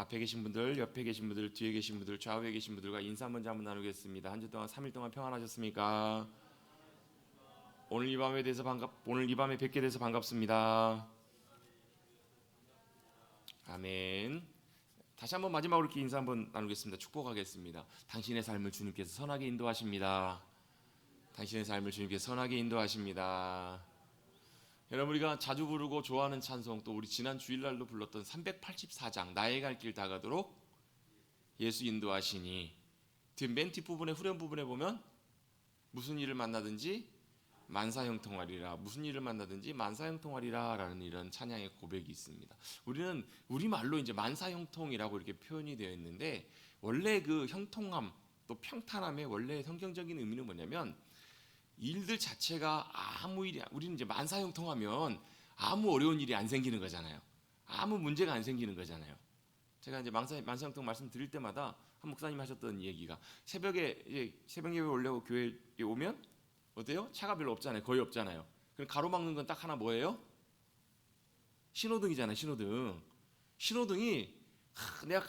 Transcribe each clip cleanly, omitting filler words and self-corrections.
앞에 계신 분들, 옆에 계신 분들, 뒤에 계신 분들, 좌우에 계신 분들과 인사 먼저 한번 나누겠습니다. 한 주 동안 3일 동안 평안하셨습니까? 오늘 이 밤에 뵙게 돼서 반갑습니다. 아멘. 다시 한번 마지막으로 이렇게 인사 한번 나누겠습니다. 축복하겠습니다. 당신의 삶을 주님께서 선하게 인도하십니다. 당신의 삶을 주님께서 선하게 인도하십니다. 여러분, 우리가 자주 부르고 좋아하는 찬송, 또 우리 지난 주일날로 불렀던 384장 나의 갈 길 다가도록 예수 인도하시니, 맨 뒷부분에 후렴 부분에 보면 무슨 일을 만나든지 만사형통하리라, 무슨 일을 만나든지 만사형통하리라 라는 이런 찬양의 고백이 있습니다. 우리는 우리말로 이제 만사형통이라고 이렇게 표현이 되어 있는데, 원래 그 형통함 또 평탄함의 원래 성경적인 의미는 뭐냐면, 일들 자체가 아무 일이, 우리는 이제 만사형통하면 아무 어려운 일이 안 생기는 거잖아요. 아무 문제가 안 생기는 거잖아요. 제가 이제 만사형통 말씀드릴 때마다 한 목사님 하셨던 얘기가, 새벽에 이제 새벽 예배 올려고 교회에 오면 어때요? 차가 별로 없잖아요. 거의 없잖아요. 그럼 가로막는 건 딱 하나 뭐예요? 신호등이잖아요. 신호등이 내가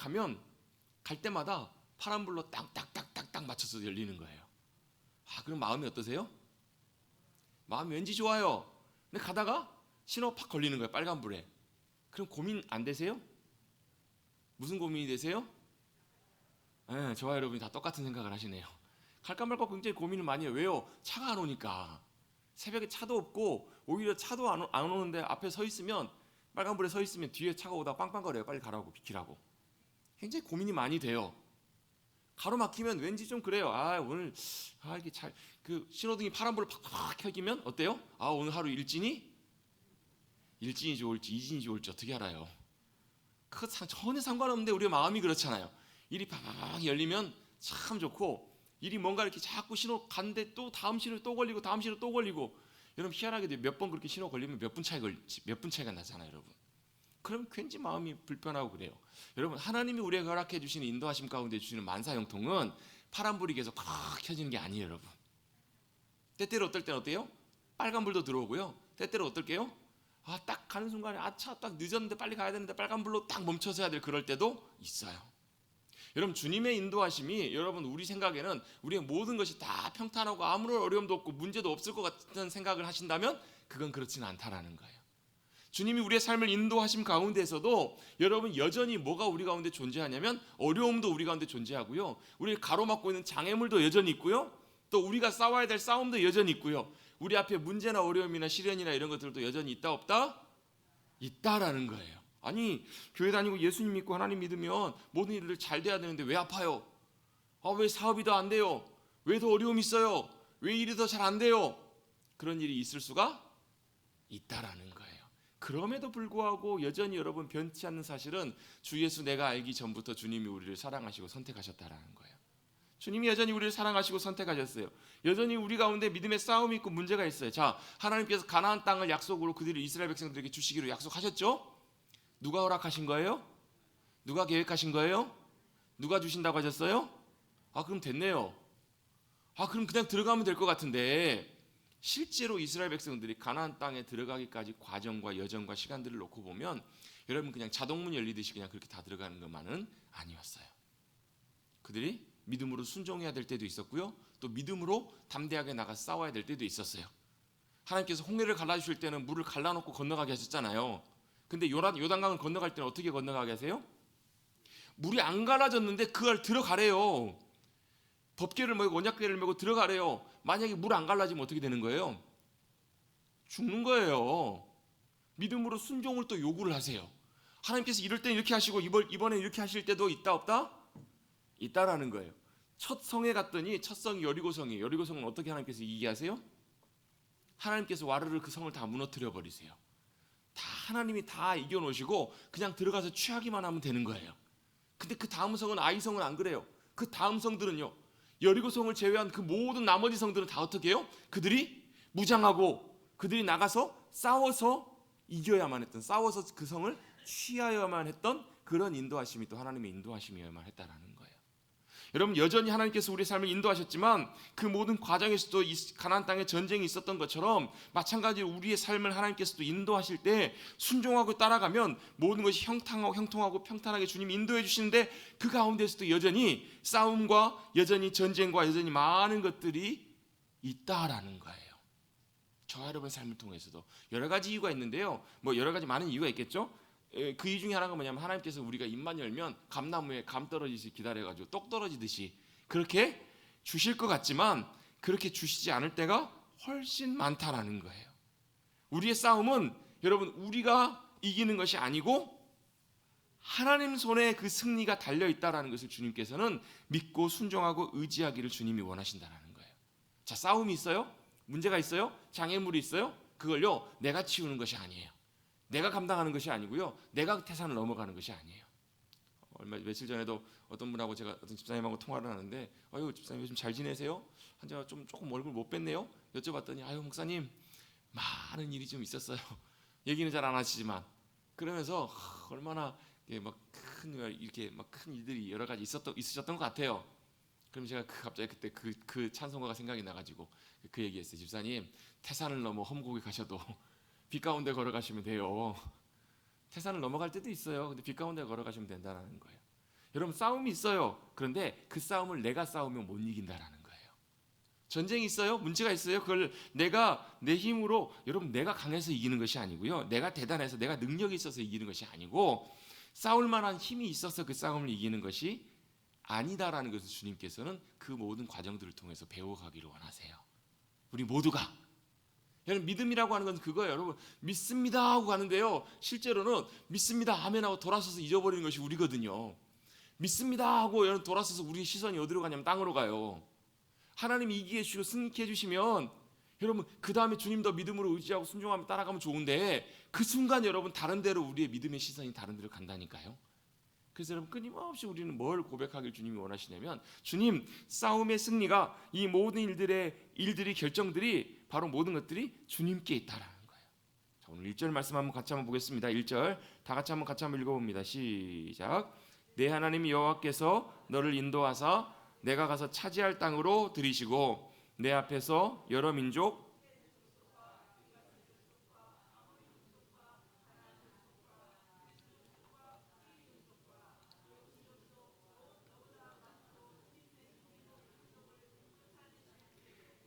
갈 때마다 파란불로 딱딱딱딱딱 맞춰서 열리는 거예요. 그럼 마음이 어떠세요? 마음이 왠지 좋아요. 근데 가다가 신호 팍 걸리는 거예요. 빨간불에. 그럼 고민 안 되세요? 무슨 고민이 되세요? 네, 저와 여러분이 다 똑같은 생각을 하시네요. 갈까 말까 굉장히 고민을 많이 해요. 왜요? 차가 안 오니까. 새벽에 차도 없고, 오히려 차도 안 오는데 앞에 서 있으면, 빨간불에 서 있으면 뒤에 차가 오다가 빵빵거려요. 빨리 가라고, 비키라고. 굉장히 고민이 많이 돼요. 가로막히면 왠지 좀 그래요. 오늘 이렇게 그 신호등이 파란불을 팍팍 켜기면 어때요? 오늘 하루 일진이 좋을지 이진이 좋을지 어떻게 알아요? 그거 전혀 상관없는데 우리의 마음이 그렇잖아요. 일이 팍팍 열리면 참 좋고, 일이 뭔가 이렇게 자꾸 신호 간데 또 다음 신호 또 걸리고 다음 신호 또 걸리고, 여러분 희한하게 몇 번 그렇게 신호 걸리면 몇 분 차이가 나잖아요, 여러분. 그럼 괜히 마음이 불편하고 그래요. 여러분, 하나님이 우리에게 허락해 주시는 인도하심 가운데 주시는 만사형통은 파란불이 계속 팍 켜지는 게 아니에요, 여러분. 때때로 어떨 때는 어때요? 빨간불도 들어오고요. 때때로 어떨게요? 딱 가는 순간에 딱 늦었는데 빨리 가야 되는데 빨간불로 딱 멈춰서 해야 될 그럴 때도 있어요. 여러분, 주님의 인도하심이, 여러분 우리 생각에는 우리의 모든 것이 다 평탄하고 아무런 어려움도 없고 문제도 없을 것 같은 생각을 하신다면 그건 그렇지는 않다라는 거예요. 주님이 우리의 삶을 인도하심 가운데에서도 여러분 여전히 뭐가 우리 가운데 존재하냐면, 어려움도 우리 가운데 존재하고요, 우리 가로막고 있는 장애물도 여전히 있고요, 또 우리가 싸워야 될 싸움도 여전히 있고요, 우리 앞에 문제나 어려움이나 시련이나 이런 것들도 여전히 있다 없다? 있다라는 거예요. 아니, 교회 다니고 예수님 믿고 하나님 믿으면 모든 일들 잘 돼야 되는데 왜 아파요? 왜 사업이 더 안 돼요? 왜 더 어려움이 있어요? 왜 일이 더 잘 안 돼요? 그런 일이 있을 수가 있다라는 거예요. 그럼에도 불구하고 여전히 여러분 변치 않는 사실은, 주 예수 내가 알기 전부터 주님이 우리를 사랑하시고 선택하셨다라는 거예요. 주님이 여전히 우리를 사랑하시고 선택하셨어요. 여전히 우리 가운데 믿음의 싸움이 있고 문제가 있어요. 하나님께서 가나안 땅을 약속으로 그들을 이스라엘 백성들에게 주시기로 약속하셨죠? 누가 허락하신 거예요? 누가 계획하신 거예요? 누가 주신다고 하셨어요? 그럼 됐네요. 그럼 그냥 들어가면 될 것 같은데, 실제로 이스라엘 백성들이 가나안 땅에 들어가기까지 과정과 여정과 시간들을 놓고 보면, 여러분 그냥 자동문 열리듯이 그냥 그렇게 다 들어가는 것만은 아니었어요. 그들이 믿음으로 순종해야 될 때도 있었고요, 또 믿음으로 담대하게 나가서 싸워야 될 때도 있었어요. 하나님께서 홍해를 갈라주실 때는 물을 갈라놓고 건너가게 하셨잖아요. 근데 요단강을 건너갈 때는 어떻게 건너가게 하세요? 물이 안 갈라졌는데 그걸 들어가래요. 법궤를 메고 언약궤를 메고 들어가래요. 만약에 물 안 갈라지면 어떻게 되는 거예요? 죽는 거예요. 믿음으로 순종을 또 요구를 하세요. 하나님께서 이럴 때 이렇게 하시고 이번에 이렇게 하실 때도 있다 없다? 있다라는 거예요. 첫 성에 갔더니 첫 성이 여리고성이에요. 여리고성은 어떻게 하나님께서 이기게 하세요? 하나님께서 와르르 그 성을 다 무너뜨려 버리세요. 하나님이 다 이겨놓으시고 그냥 들어가서 취하기만 하면 되는 거예요. 근데 그 다음 성은 아이성은 안 그래요. 그 다음 성들은요, 여리고성을 제외한 그 모든 나머지 성들은 다 어떻게 해요? 그들이 무장하고 그들이 나가서 싸워서 이겨야만 했던, 싸워서 그 성을 취하여야만 했던 그런 인도하심이 또 하나님의 인도하심이어야만 했다라는 거예요. 여러분, 여전히 하나님께서 우리의 삶을 인도하셨지만 그 모든 과정에서도 가나안 땅에 전쟁이 있었던 것처럼 마찬가지로 우리의 삶을 하나님께서도 인도하실 때 순종하고 따라가면 모든 것이 형통하고 평탄하게 주님이 인도해 주시는데, 그 가운데서도 여전히 싸움과 여전히 전쟁과 여전히 많은 것들이 있다라는 거예요. 저와 여러분의 삶을 통해서도 여러 가지 이유가 있는데요. 뭐 여러 가지 많은 이유가 있겠죠. 그 이유 중에 하나가 뭐냐면, 하나님께서 우리가 입만 열면 감나무에 감 떨어지듯이 기다려가지고 똑 떨어지듯이 그렇게 주실 것 같지만, 그렇게 주시지 않을 때가 훨씬 많다라는 거예요. 우리의 싸움은 여러분, 우리가 이기는 것이 아니고 하나님 손에 그 승리가 달려있다라는 것을 주님께서는 믿고 순종하고 의지하기를 주님이 원하신다는 거예요. 자, 싸움이 있어요? 문제가 있어요? 장애물이 있어요? 그걸요, 내가 치우는 것이 아니에요. 내가 감당하는 것이 아니고요, 내가 태산을 넘어가는 것이 아니에요. 며칠 전에도 어떤 분하고 제가 어떤 집사님하고 통화를 하는데, 아유 집사님 요즘 잘 지내세요? 한자 조금 얼굴 못 뵀네요. 여쭤봤더니, 아유 목사님 많은 일이 좀 있었어요. 얘기는 잘 안 하시지만 그러면서 얼마나 이렇게 막 큰 일들이 여러 가지 있으셨던 것 같아요. 그럼 제가 갑자기 그때 그 찬송가가 생각이 나가지고 그 얘기했어요. 집사님, 태산을 넘어 험곡에 가셔도 빛 가운데 걸어가시면 돼요. 태산을 넘어갈 때도 있어요. 근데 빛 가운데 걸어가시면 된다는 거예요. 여러분, 싸움이 있어요. 그런데 그 싸움을 내가 싸우면 못 이긴다라는 거예요. 전쟁이 있어요. 문제가 있어요. 그걸 내가 내 힘으로, 여러분, 내가 강해서 이기는 것이 아니고요, 내가 대단해서 내가 능력이 있어서 이기는 것이 아니고, 싸울 만한 힘이 있어서 그 싸움을 이기는 것이 아니다라는 것을 주님께서는 그 모든 과정들을 통해서 배워가기를 원하세요. 우리 모두가. 여러분, 믿음이라고 하는 건 그거예요. 여러분, 믿습니다 하고 가는데요, 실제로는 믿습니다 아멘 하고 돌아서서 잊어버리는 것이 우리거든요. 믿습니다 하고 여러분 돌아서서 우리의 시선이 어디로 가냐면 땅으로 가요. 하나님이 이기게 해주시고 승리케 해주시면 여러분, 그 다음에 주님 더 믿음으로 의지하고 순종하며 따라가면 좋은데, 그 순간 여러분 다른 데로 우리의 믿음의 시선이 다른 데로 간다니까요. 그래서 여러분, 끊임없이 우리는 뭘 고백하길 주님이 원하시냐면, 주님, 싸움의 승리가, 이 모든 일들이 결정들이, 바로 모든 것들이 주님께 있다라는 거예요. 자, 오늘 1절 말씀 같이 한번 보겠습니다. 1절 다 같이 한번 읽어봅니다. 시작. 내 하나님 여호와께서 너를 인도하사 내가 가서 차지할 땅으로 들이시고 내 앞에서 여러 민족,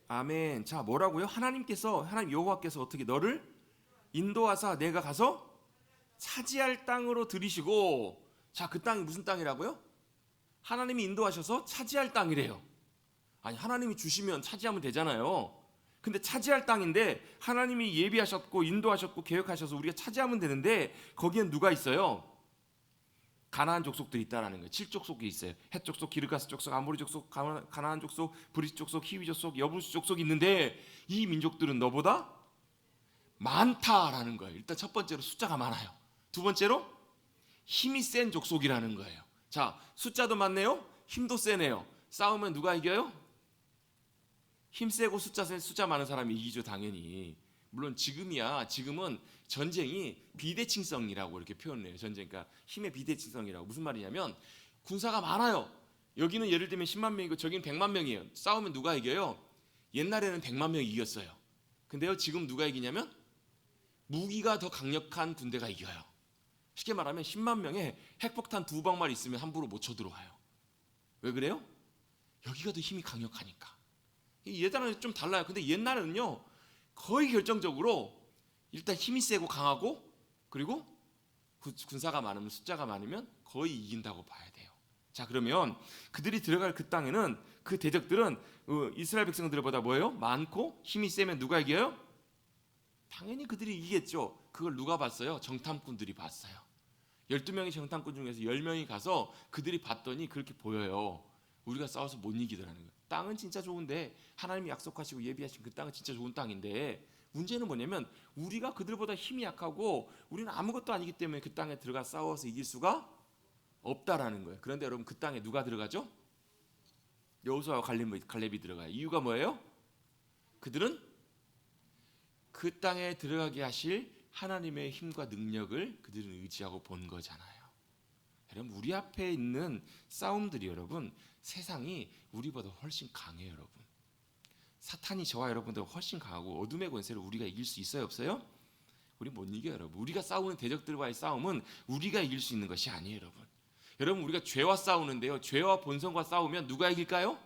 아멘. 자, 뭐라고요? 하나님 여호와께서 어떻게 너를 인도하사 내가 가서 차지할 땅으로 들이시고, 자, 그 땅이 무슨 땅이라고요? 하나님이 인도하셔서 차지할 땅이래요. 아니, 하나님이 주시면 차지하면 되잖아요. 근데 차지할 땅인데 하나님이 예비하셨고 인도하셨고 계획하셔서 우리가 차지하면 되는데, 거기엔 누가 있어요? 가나안 족속들이 있다라는 거예요. 7족속이 있어요. 헷 족속, 기르가스 족속, 아모리 족속, 가나안 족속, 브리스 족속, 히위 족속, 여부스 족속이 있는데, 이 민족들은 너보다 많다라는 거예요. 일단 첫 번째로 숫자가 많아요. 두 번째로 힘이 센 족속이라는 거예요. 자, 숫자도 많네요. 힘도 세네요. 싸우면 누가 이겨요? 힘 세고 숫자 많은 사람이 이기죠, 당연히. 물론 지금은 전쟁이 비대칭성이라고 이렇게 표현을 해요. 전쟁, 그러니까 힘의 비대칭성이라고. 무슨 말이냐면, 군사가 많아요. 여기는 예를 들면 10만 명이고 저기는 100만 명이에요. 싸우면 누가 이겨요? 옛날에는 100만 명이 이겼어요. 근데요, 지금 누가 이기냐면 무기가 더 강력한 군대가 이겨요. 쉽게 말하면 10만 명에 핵폭탄 2방만 있으면 함부로 못 쳐들어와요. 왜 그래요? 여기가 더 힘이 강력하니까. 예전에는 좀 달라요. 근데 옛날에는요, 거의 결정적으로 일단 힘이 세고 강하고, 그리고 군사가 많으면, 숫자가 많으면 거의 이긴다고 봐야 돼요. 자, 그러면 그들이 들어갈 그 땅에는, 그 대적들은 이스라엘 백성들보다 뭐예요? 많고 힘이 세면 누가 이겨요? 당연히 그들이 이기겠죠. 그걸 누가 봤어요? 정탐꾼들이 봤어요. 12명의 정탐꾼 중에서 10명이 가서 그들이 봤더니 그렇게 보여요. 우리가 싸워서 못 이기더라는 거예요. 땅은 진짜 좋은데, 하나님이 약속하시고 예비하신 그 땅은 진짜 좋은 땅인데, 문제는 뭐냐면 우리가 그들보다 힘이 약하고 우리는 아무것도 아니기 때문에 그 땅에 들어가 싸워서 이길 수가 없다라는 거예요. 그런데 여러분, 그 땅에 누가 들어가죠? 여호수아와 갈렙이 들어가요. 이유가 뭐예요? 그들은 그 땅에 들어가게 하실 하나님의 힘과 능력을 그들은 의지하고 본 거잖아요. 여러분 우리 앞에 있는 싸움들이 여러분 세상이 우리보다 훨씬 강해요. 여러분 사탄이 저와 여러분들 훨씬 강하고 어둠의 권세를 우리가 이길 수 있어요 없어요? 우리 못 이겨요. 여러분 우리가 싸우는 대적들과의 싸움은 우리가 이길 수 있는 것이 아니에요. 여러분 우리가 죄와 싸우는데요, 죄와 본성과 싸우면 누가 이길까요?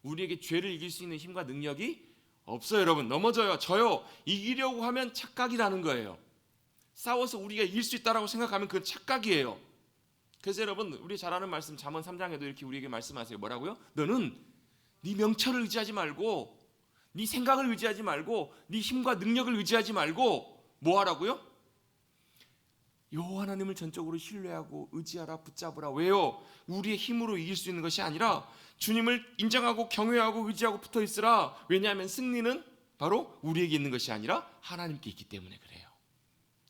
우리에게 죄를 이길 수 있는 힘과 능력이 없어요. 여러분 넘어져요, 져요. 이기려고 하면 착각이라는 거예요. 싸워서 우리가 이길 수 있다라고 생각하면 그건 착각이에요. 그래서 여러분 우리 잘 아는 말씀 잠언 3장에도 이렇게 우리에게 말씀하세요. 뭐라고요? 너는 네 명철을 의지하지 말고, 네 생각을 의지하지 말고, 네 힘과 능력을 의지하지 말고 뭐 하라고요? 여호와 하나님을 전적으로 신뢰하고 의지하라, 붙잡으라. 왜요? 우리의 힘으로 이길 수 있는 것이 아니라 주님을 인정하고 경외하고 의지하고 붙어 있으라. 왜냐하면 승리는 바로 우리에게 있는 것이 아니라 하나님께 있기 때문에 그래요.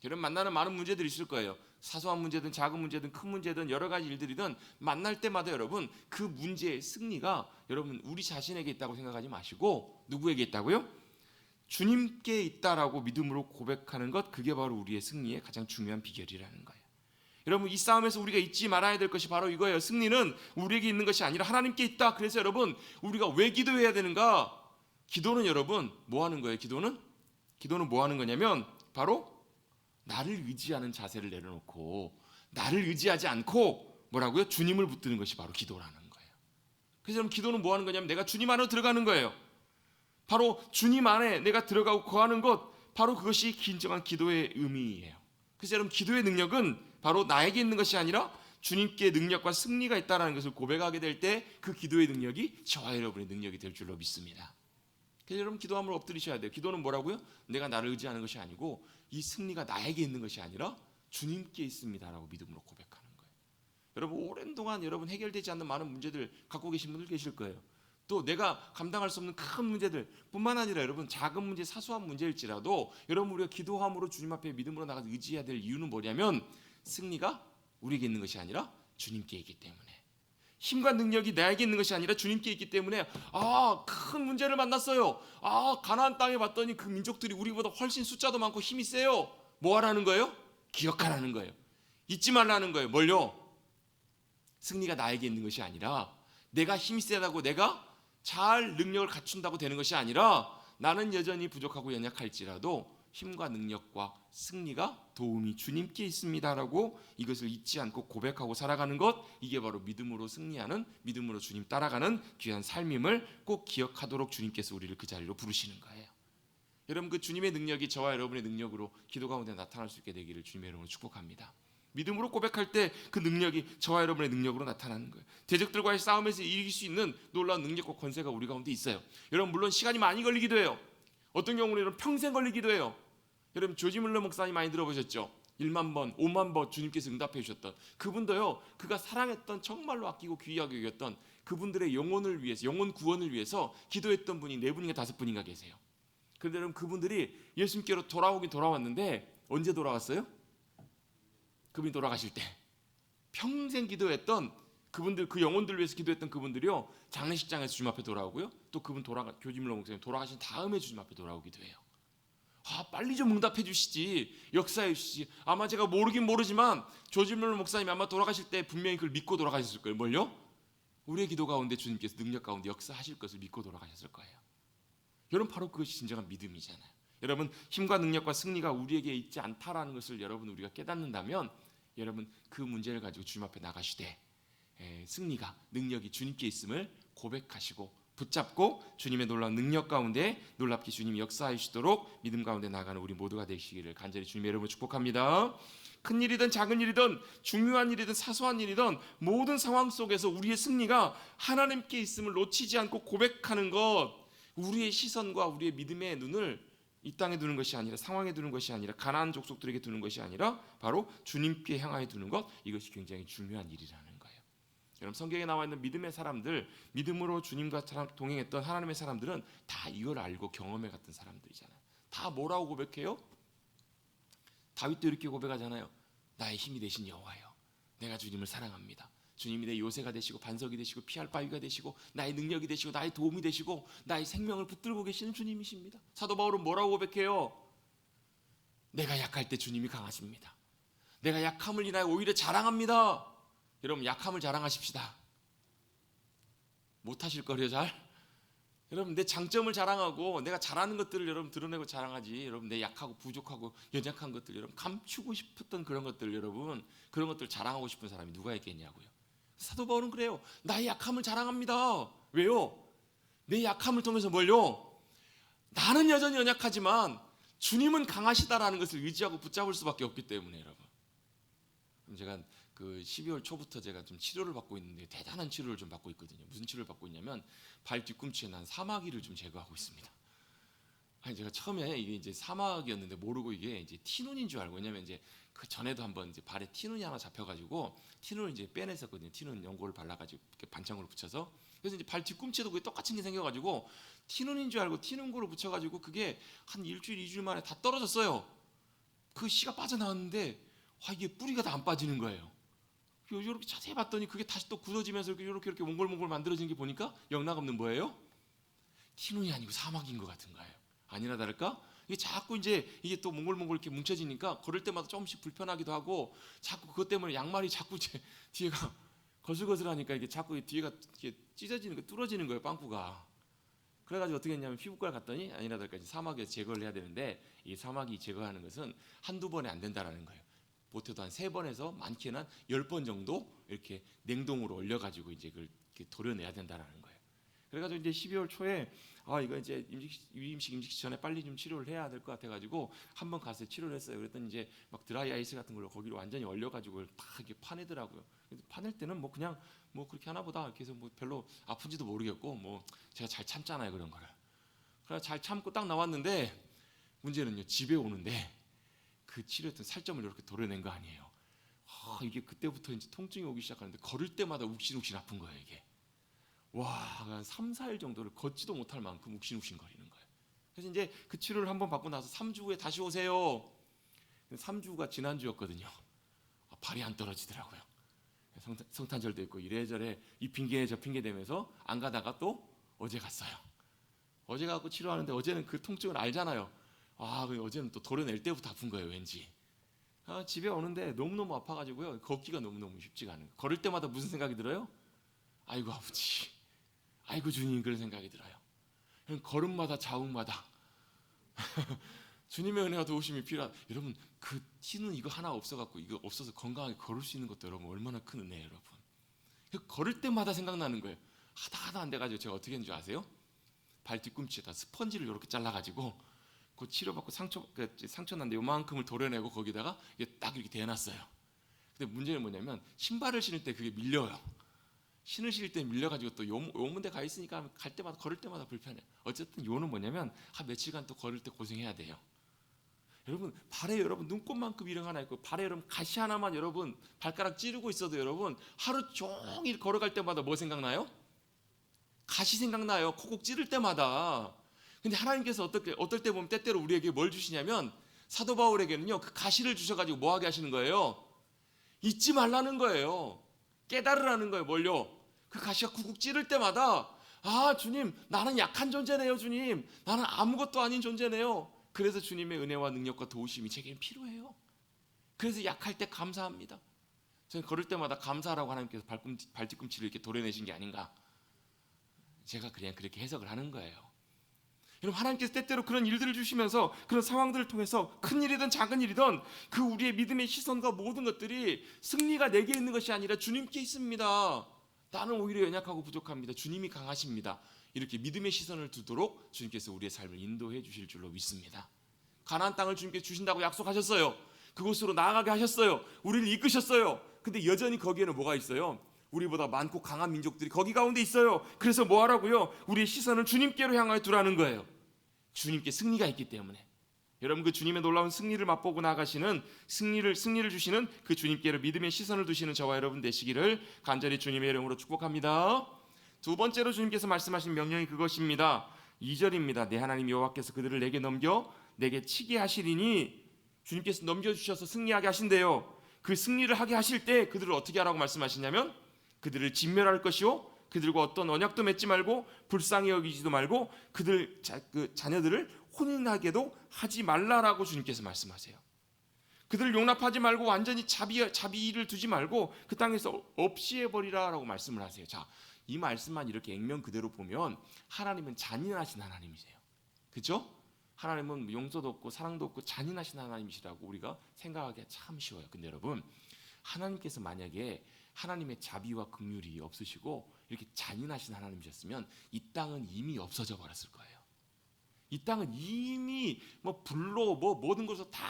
여러분 만나는 많은 문제들이 있을 거예요. 사소한 문제든 작은 문제든 큰 문제든 여러 가지 일들이든 만날 때마다 여러분 그 문제의 승리가 여러분 우리 자신에게 있다고 생각하지 마시고 누구에게 있다고요? 주님께 있다라고 믿음으로 고백하는 것, 그게 바로 우리의 승리의 가장 중요한 비결이라는 거예요. 여러분 이 싸움에서 우리가 잊지 말아야 될 것이 바로 이거예요. 승리는 우리에게 있는 것이 아니라 하나님께 있다. 그래서 여러분 우리가 왜 기도해야 되는가? 기도는 여러분 뭐 하는 거예요? 기도는 뭐 하는 거냐면 바로 나를 의지하는 자세를 내려놓고 나를 의지하지 않고 뭐라고요? 주님을 붙드는 것이 바로 기도라는 거예요. 그래서 여러분 기도는 뭐 하는 거냐면 내가 주님 안으로 들어가는 거예요. 바로 주님 안에 내가 들어가고 거하는 것, 바로 그것이 진정한 기도의 의미예요. 그래서 여러분 기도의 능력은 바로 나에게 있는 것이 아니라 주님께 능력과 승리가 있다는 것을 고백하게 될 때 그 기도의 능력이 저와 여러분의 능력이 될 줄로 믿습니다. 그래서 여러분 기도함을 엎드리셔야 돼요. 기도는 뭐라고요? 내가 나를 의지하는 것이 아니고 이 승리가 나에게 있는 것이 아니라 주님께 있습니다라고 믿음으로 고백하는 거예요. 여러분 오랜 동안 여러분 해결되지 않는 많은 문제들 갖고 계신 분들 계실 거예요. 또 내가 감당할 수 없는 큰 문제들 뿐만 아니라 여러분 작은 문제, 사소한 문제일지라도 여러분 우리가 기도함으로 주님 앞에 믿음으로 나가서 의지해야 될 이유는 뭐냐면 승리가 우리에게 있는 것이 아니라 주님께 있기 때문에, 힘과 능력이 나에게 있는 것이 아니라 주님께 있기 때문에 큰 문제를 만났어요. 가나안 땅에 봤더니 그 민족들이 우리보다 훨씬 숫자도 많고 힘이 세요. 뭐 하라는 거예요? 기억하라는 거예요. 잊지 말라는 거예요. 뭘요? 승리가 나에게 있는 것이 아니라 내가 힘이 세다고 내가 잘 능력을 갖춘다고 되는 것이 아니라 나는 여전히 부족하고 연약할지라도 힘과 능력과 승리가 도움이 주님께 있습니다라고 이것을 잊지 않고 고백하고 살아가는 것, 이게 바로 믿음으로 승리하는, 믿음으로 주님 따라가는 귀한 삶임을 꼭 기억하도록 주님께서 우리를 그 자리로 부르시는 거예요. 여러분 그 주님의 능력이 저와 여러분의 능력으로 기도 가운데 나타날 수 있게 되기를 주님의 이름으로 축복합니다. 믿음으로 고백할 때 그 능력이 저와 여러분의 능력으로 나타나는 거예요. 대적들과의 싸움에서 이길 수 있는 놀라운 능력과 권세가 우리 가운데 있어요. 여러분 물론 시간이 많이 걸리기도 해요. 어떤 경우는 여러분 평생 걸리기도 해요. 여러분 조지 물러 목사님 많이 들어보셨죠? 1만 번, 5만 번 주님께서 응답해 주셨던 그분도요, 그가 사랑했던 정말로 아끼고 귀하게 여겼던 그분들의 영혼을 위해서, 영혼 구원을 위해서 기도했던 분이 4분인가 5분인가 계세요. 그런데 여러분 그분들이 예수님께로 돌아오긴 돌아왔는데 언제 돌아왔어요? 그분이 돌아가실 때 평생 기도했던 그분들, 그 영혼들 위해서 기도했던 그분들이요 장례식장에서 주님 앞에 돌아오고요, 또 그분 조지 물러 목사님 돌아가신 다음에 주님 앞에 돌아오기도 해요. 빨리 좀 응답해 주시지, 역사해 주시지. 아마 제가 모르긴 모르지만 조지 물러 목사님이 아마 돌아가실 때 분명히 그걸 믿고 돌아가셨을 거예요. 뭘요? 우리의 기도 가운데 주님께서 능력 가운데 역사하실 것을 믿고 돌아가셨을 거예요. 여러분 바로 그것이 진정한 믿음이잖아요. 여러분 힘과 능력과 승리가 우리에게 있지 않다라는 것을 여러분 우리가 깨닫는다면 여러분 그 문제를 가지고 주님 앞에 나가시되 승리가, 능력이 주님께 있음을 고백하시고 붙잡고 주님의 놀라운 능력 가운데 놀랍게 주님이 역사하시도록 믿음 가운데 나가는 우리 모두가 되시기를 간절히 주님의 이름으로 축복합니다. 큰 일이든 작은 일이든 중요한 일이든 사소한 일이든 모든 상황 속에서 우리의 승리가 하나님께 있음을 놓치지 않고 고백하는 것, 우리의 시선과 우리의 믿음의 눈을 이 땅에 두는 것이 아니라, 상황에 두는 것이 아니라, 가나안 족속들에게 두는 것이 아니라 바로 주님께 향하여 두는 것, 이것이 굉장히 중요한 일이라는 거예요. 여러분 성경에 나와 있는 믿음의 사람들, 믿음으로 주님과 동행했던 하나님의 사람들은 다 이걸 알고 경험해 갔던 사람들이잖아요. 다 뭐라고 고백해요? 다윗도 이렇게 고백하잖아요. 나의 힘이 되신 여호와여, 내가 주님을 사랑합니다. 주님이 내 요새가 되시고 반석이 되시고 피할 바위가 되시고 나의 능력이 되시고 나의 도움이 되시고 나의 생명을 붙들고 계시는 주님이십니다. 사도 바울은 뭐라고 고백해요? 내가 약할 때 주님이 강하십니다. 내가 약함을 인하여 오히려 자랑합니다. 여러분 약함을 자랑하십시다. 못하실 거래요 잘? 여러분 내 장점을 자랑하고 내가 잘하는 것들을 여러분 드러내고 자랑하지. 여러분 내 약하고 부족하고 연약한 것들 여러분 감추고 싶었던 그런 것들 여러분 그런 것들 자랑하고 싶은 사람이 누가 있겠냐고요. 사도 바울은 그래요. 나의 약함을 자랑합니다. 왜요? 내 약함을 통해서 뭘요? 나는 여전히 연약하지만 주님은 강하시다라는 것을 의지하고 붙잡을 수밖에 없기 때문에 여러분. 그럼 제가 그 12월 초부터 제가 좀 치료를 받고 있는데 대단한 치료를 좀 받고 있거든요. 무슨 치료를 받고 있냐면 발 뒤꿈치에 난 사마귀를 좀 제거하고 있습니다. 아니 제가 처음에 이게 이제 사마귀였는데 모르고 이게 이제 티눈인 줄 알고 왜냐면 이제 그 전에도 한번 이제 발에 티눈이 하나 잡혀가지고 티눈을 이제 빼냈었거든요. 티눈 연고를 발라가지고 이렇게 반창으로 붙여서 그래서 이제 발 뒤꿈치에도 그게 똑같은 게 생겨가지고 티눈인 줄 알고 티눈고를 붙여가지고 그게 한 일주일 2주일 만에 다 떨어졌어요. 그 씨가 빠져나왔는데 이게 뿌리가 다 안 빠지는 거예요. 이렇게 자세히 봤더니 그게 다시 또 굳어지면서 이렇게 몽골몽골 만들어지는 게 보니까 영락없는 뭐예요? 티눈이 아니고 사막인 것 같은 거예요. 아니나 다를까? 이게 자꾸 이제 이게 또 몽골몽골 이렇게 뭉쳐지니까 걸을 때마다 조금씩 불편하기도 하고 자꾸 그것 때문에 양말이 자꾸 이제 뒤에가 거슬거슬하니까 이게 자꾸 뒤에가 이렇게 찢어지는 거 뚫어지는 거예요. 빵꾸가. 그래가지고 어떻게 했냐면 피부과를 갔더니 아니나 다를까 사막에서 제거를 해야 되는데 이 사막이 제거하는 것은 한두 번에 안 된다라는 거예요. 보태도 한 3번에서 많게는 한 10번 정도 이렇게 냉동으로 얼려가지고 이제 그걸 이렇게 도려내야 된다라는 거예요. 그래가지고 이제 12월 초에 이거 이제 임식 전에 빨리 좀 치료를 해야 될 것 같아가지고 한번 가서 치료를 했어요. 그랬더니 이제 막 드라이 아이스 같은 걸로 거기를 완전히 얼려가지고 딱 이렇게 파내더라고요. 파낼 때는 뭐 그냥 뭐 그렇게 하나 보다 이렇게 해서 뭐 별로 아픈지도 모르겠고 뭐 제가 잘 참잖아요 그런 거를. 그래서 잘 참고 딱 나왔는데 문제는요 집에 오는데 그 치료했던 살점을 이렇게 도려낸 거 아니에요. 이게 그때부터 이제 통증이 오기 시작하는데 걸을 때마다 욱신욱신 아픈 거예요 이게. 한 3, 4일 정도를 걷지도 못할 만큼 욱신욱신 거리는 거예요. 그래서 이제 그 치료를 한번 받고 나서 3주 후에 다시 오세요. 3주가 지난주였거든요. 발이 안 떨어지더라고요. 성탄절도 있고 이래저래 이 핑계 저 핑계 대면서 안 가다가 또 어제 갔어요. 어제 가고 치료하는데 어제는 그 통증을 알잖아요. 어제는 또 도려낼 때부터 아픈 거예요 왠지. 집에 오는데 너무너무 아파가지고요 걷기가 너무너무 쉽지가 않아요. 걸을 때마다 무슨 생각이 들어요? 아이고 아버지, 아이고 주님 그런 생각이 들어요. 걸음마다 자욱마다 주님의 은혜와 도우심이 필요한 여러분 그 티는 이거 하나 없어갖고 이거 없어서 건강하게 걸을 수 있는 것도 여러분 얼마나 큰 은혜예요 여러분. 걸을 때마다 생각나는 거예요. 하다 안 돼가지고 제가 어떻게 했는지 아세요? 발 뒤꿈치에다 스펀지를 이렇게 잘라가지고 그 치료받고 상처 난데 요만큼을 도려내고 거기다가 이게 딱 이렇게 대놨어요. 근데 문제는 뭐냐면 신발을 신을 때 그게 밀려요. 신을 신을 때 밀려가지고 또 요문대 가 있으니까 갈 때마다 걸을 때마다 불편해요. 어쨌든 요는 뭐냐면 한 며칠간 또 걸을 때 고생해야 돼요. 여러분 발에 여러분 눈곱만큼 이름 하나 있고 발에 여러분 가시 하나만 여러분 발가락 찌르고 있어도 여러분 하루 종일 걸어갈 때마다 뭐 생각나요? 가시 생각나요. 콕콕 찌를 때마다. 근데 하나님께서 어떨 때 보면 때때로 우리에게 뭘 주시냐면 사도 바울에게는요 그 가시를 주셔가지고 뭐 하게 하시는 거예요? 잊지 말라는 거예요. 깨달으라는 거예요. 뭘요? 그 가시가 쿡쿡 찌를 때마다 주님 나는 약한 존재네요. 주님 나는 아무것도 아닌 존재네요. 그래서 주님의 은혜와 능력과 도우심이 제게는 필요해요. 그래서 약할 때 감사합니다. 저는 걸을 때마다 감사하라고 하나님께서 발뒤꿈치를 이렇게 도려내신 게 아닌가. 제가 그냥 그렇게 해석을 하는 거예요. 여러분 하나님께서 때때로 그런 일들을 주시면서 그런 상황들을 통해서 큰 일이든 작은 일이든 그 우리의 믿음의 시선과 모든 것들이 승리가 내게 있는 것이 아니라 주님께 있습니다. 나는 오히려 연약하고 부족합니다. 주님이 강하십니다. 이렇게 믿음의 시선을 두도록 주님께서 우리의 삶을 인도해 주실 줄로 믿습니다. 가나안 땅을 주님께서 주신다고 약속하셨어요. 그곳으로 나아가게 하셨어요. 우리를 이끄셨어요. 근데 여전히 거기에는 뭐가 있어요? 우리보다 많고 강한 민족들이 거기 가운데 있어요. 그래서 뭐 하라고요? 우리의 시선을 주님께로 향하여 두라는 거예요. 주님께 승리가 있기 때문에. 여러분 그 주님의 놀라운 승리를 맛보고 나가시는 승리를 주시는 그 주님께로 믿음의 시선을 두시는 저와 여러분 되시기를 간절히 주님의 이름으로 축복합니다. 두 번째로 주님께서 말씀하신 명령이 그것입니다. 2절입니다. 내 하나님 여호와께서 그들을 내게 넘겨 내게 치게 하시리니 주님께서 넘겨주셔서 승리하게 하신대요. 그 승리를 하게 하실 때 그들을 어떻게 하라고 말씀하시냐면 그들을 진멸할 것이요 그들과 어떤 언약도 맺지 말고 불쌍히 여기지도 말고 그들 자녀들을 혼인하게도 하지 말라라고 주님께서 말씀하세요. 그들을 용납하지 말고 완전히 자비를 두지 말고 그 땅에서 없이 해버리라라고 말씀을 하세요. 자, 이 말씀만 이렇게 액면 그대로 보면 하나님은 잔인하신 하나님이세요. 그렇죠? 하나님은 용서도 없고 사랑도 없고 잔인하신 하나님이시라고 우리가 생각하기가 참 쉬워요. 근데 여러분, 하나님께서 만약에 하나님의 자비와 긍휼이 없으시고 이렇게 잔인하신 하나님이셨으면 이 땅은 이미 없어져 버렸을 거예요. 이 땅은 이미 뭐 불로 뭐 모든 것을 다,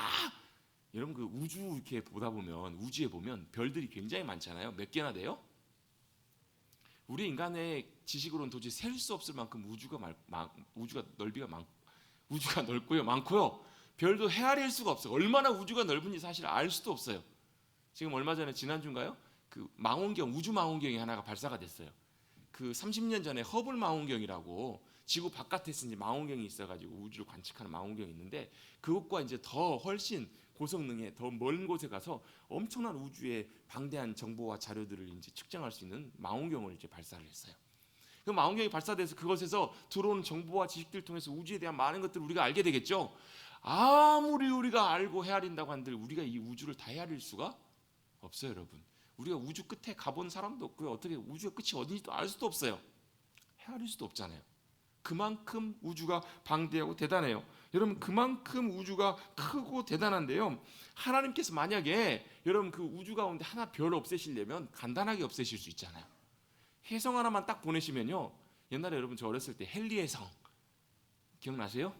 여러분 그 우주 이렇게 보다 보면 우주에 보면 별들이 굉장히 많잖아요. 몇 개나 돼요? 우리 인간의 지식으로는 도저히 셀 수 없을 만큼 우주가 우주가 넓고요, 많고요. 별도 헤아릴 수가 없어요. 얼마나 우주가 넓은지 사실 알 수도 없어요. 지금 얼마 전에 지난주인가요? 그 망원경, 우주 망원경이 하나가 발사가 됐어요. 그 30년 전에 허블 망원경이라고 지구 바깥에 쓰는 망원경이 있어가지고 우주를 관측하는 망원경이 있는데 그것과 이제 더 훨씬 고성능의 더 먼 곳에 가서 엄청난 우주의 방대한 정보와 자료들을 이제 측정할 수 있는 망원경을 이제 발사를 했어요. 그 망원경이 발사돼서 그것에서 들어오는 정보와 지식들을 통해서 우주에 대한 많은 것들을 우리가 알게 되겠죠. 아무리 우리가 알고 헤아린다고 한들 우리가 이 우주를 다 헤아릴 수가 없어요, 여러분. 우리가 우주 끝에 가본 사람도 없고요. 어떻게 우주의 끝이 어딘지도 알 수도 없어요. 헤아릴 수도 없잖아요. 그만큼 우주가 방대하고 대단해요. 여러분, 그만큼 우주가 크고 대단한데요. 하나님께서 만약에 여러분 그 우주 가운데 하나 별 없애시려면 간단하게 없애실 수 있잖아요. 혜성 하나만 딱 보내시면요. 옛날에 여러분 저 어렸을 때 헨리혜성 기억나세요?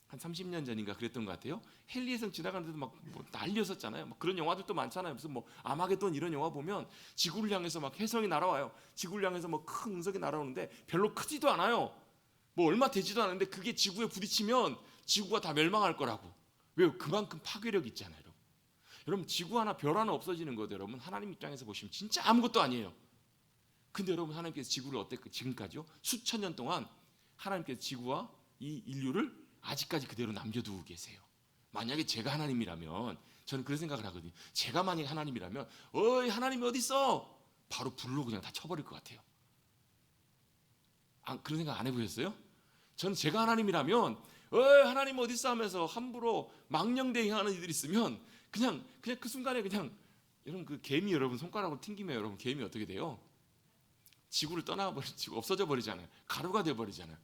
한 30년 전인가 그랬던 것 같아요. 헨리혜성 지나가는데도 막 뭐 난리였었잖아요. 막 그런 영화들도 많잖아요. 무슨 뭐 아마게돈 이런 영화 보면 지구를 향해서 막 혜성이 날아와요. 지구를 향해서 뭐 큰 운석이 날아오는데 별로 크지도 않아요. 뭐 얼마 되지도 않은데 그게 지구에 부딪히면 지구가 다 멸망할 거라고. 왜요? 그만큼 파괴력이 있잖아요. 여러분, 여러분 지구 하나 별 하나 없어지는 것도 여러분 하나님 입장에서 보시면 진짜 아무것도 아니에요. 근데 여러분 하나님께서 지구를 어땠고 지금까지요? 수천 년 동안 하나님께서 지구와 이 인류를 아직까지 그대로 남겨두고 계세요. 만약에 제가 하나님이라면 저는 그런 생각을 하거든요. 제가 만약에 하나님이라면 어이 하나님이 어디 있어? 바로 불로 그냥 다 쳐버릴 것 같아요. 그런 생각 안 해보셨어요? 저는 제가 하나님이라면 하나님 어디 있어 하면서 함부로 망령되이 하는 이들이 있으면 그냥 그 순간에 그냥 여러분 그 개미 여러분 손가락으로 튕기면 여러분 개미 어떻게 돼요? 지구를 떠나버리고 없어져 버리잖아요. 가루가 돼버리잖아요.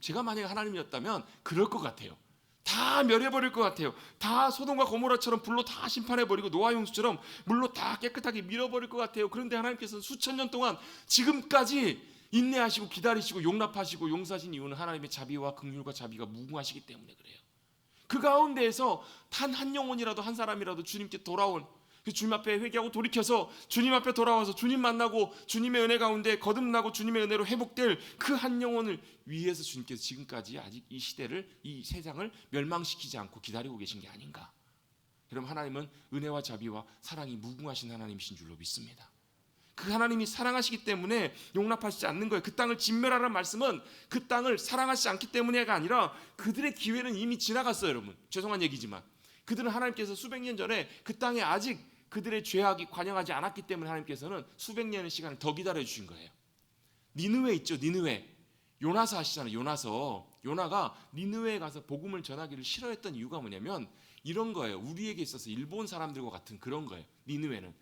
제가 만약에 하나님이었다면 그럴 것 같아요. 다 멸해버릴 것 같아요. 다 소돔과 고모라처럼 불로 다 심판해버리고 노아 용수처럼 물로 다 깨끗하게 밀어버릴 것 같아요. 그런데 하나님께서는 수천 년 동안 지금까지 인내하시고 기다리시고 용납하시고 용서하신 이유는 하나님의 자비와 긍휼과 자비가 무궁하시기 때문에 그래요. 그 가운데에서 단 한 영혼이라도 한 사람이라도 주님께 돌아온 그 주님 앞에 회개하고 돌이켜서 주님 앞에 돌아와서 주님 만나고 주님의 은혜 가운데 거듭나고 주님의 은혜로 회복될 그 한 영혼을 위해서 주님께서 지금까지 아직 이 시대를 이 세상을 멸망시키지 않고 기다리고 계신 게 아닌가. 여러분 하나님은 은혜와 자비와 사랑이 무궁하신 하나님이신 줄로 믿습니다. 그 하나님이 사랑하시기 때문에 용납하시지 않는 거예요. 그 땅을 진멸하라는 말씀은 그 땅을 사랑하시지 않기 때문에가 아니라 그들의 기회는 이미 지나갔어요. 여러분 죄송한 얘기지만 그들은 하나님께서 수백 년 전에 그 땅에 아직 그들의 죄악이 관영하지 않았기 때문에 하나님께서는 수백 년의 시간을 더 기다려 주신 거예요. 니느웨 있죠. 니느웨 요나서 하시잖아요. 요나가 니느웨에 가서 복음을 전하기를 싫어했던 이유가 뭐냐면 이런 거예요. 우리에게 있어서 일본 사람들과 같은 그런 거예요. 니느웨는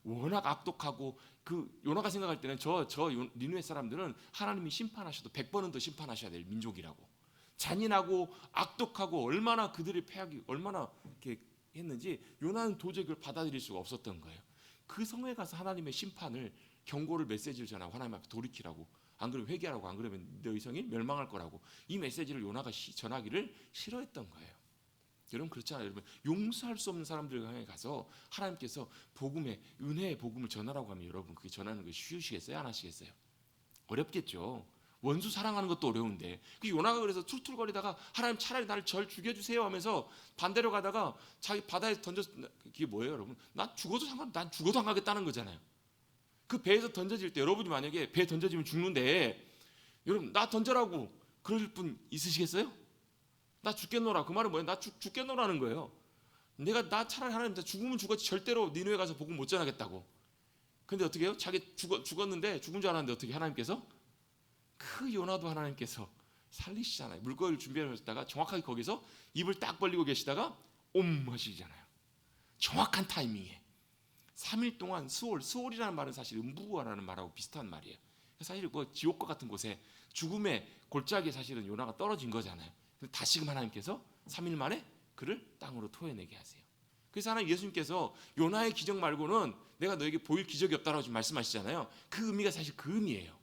워낙 악독하고 그 요나가 생각할 때는 니느웨 사람들은 하나님이 심판하셔도 100번은 더 심판하셔야 될 민족이라고. 잔인하고 악독하고 얼마나 그들의 폐악이 얼마나 이렇게 했는지 요나는 도저히 그걸 받아들일 수가 없었던 거예요. 그 성에 가서 하나님의 심판을 경고를 메시지를 전하고 하나님 앞에 돌이키라고 안 그러면 회개하라고 안 그러면 너희 성이 멸망할 거라고 이 메시지를 요나가 전하기를 싫어했던 거예요. 여러분 그렇잖아요. 여러분 용서할 수 없는 사람들 향해 가서 하나님께서 복음의 은혜의 복음을 전하라고 하면 여러분 그게 전하는 거 쉬우시겠어요? 안 하시겠어요? 어렵겠죠. 원수 사랑하는 것도 어려운데 그 요나가 그래서 툴툴거리다가 하나님 차라리 나를 절 죽여주세요 하면서 반대로 가다가 자기 바다에 던졌 그게 뭐예요 여러분? 난 죽어도 안 가겠다는 거잖아요. 그 배에서 던져질 때 여러분이 만약에 배에 던져지면 죽는데 여러분 나 던져라고 그럴 분 있으시겠어요? 나 죽겠노라. 그 말은 뭐예요? 나 죽겠노라는 거예요. 나 차라리 하나님 죽으면 죽었지 절대로 니느웨 가서 복음 못 전하겠다고. 근데 어떻게 해요? 자기 죽었는데 죽은 줄 알았는데 어떻게 하나님께서 그 요나도 하나님께서 살리시잖아요. 물고기를 준비하셨다가 정확하게 거기서 입을 딱 벌리고 계시다가 옴 하시잖아요. 정확한 타이밍에 3일 동안 수월이라는 말은 사실 음부라는 말하고 비슷한 말이에요. 사실 뭐 지옥과 같은 곳에 죽음의 골짜기에 사실은 요나가 떨어진 거잖아요. 근데 다시금 하나님께서 3일 만에 그를 땅으로 토해내게 하세요. 그래서 하나님 예수님께서 요나의 기적 말고는 내가 너에게 보일 기적이 없다라고 지금 말씀하시잖아요. 그 의미가 사실 그 의미예요.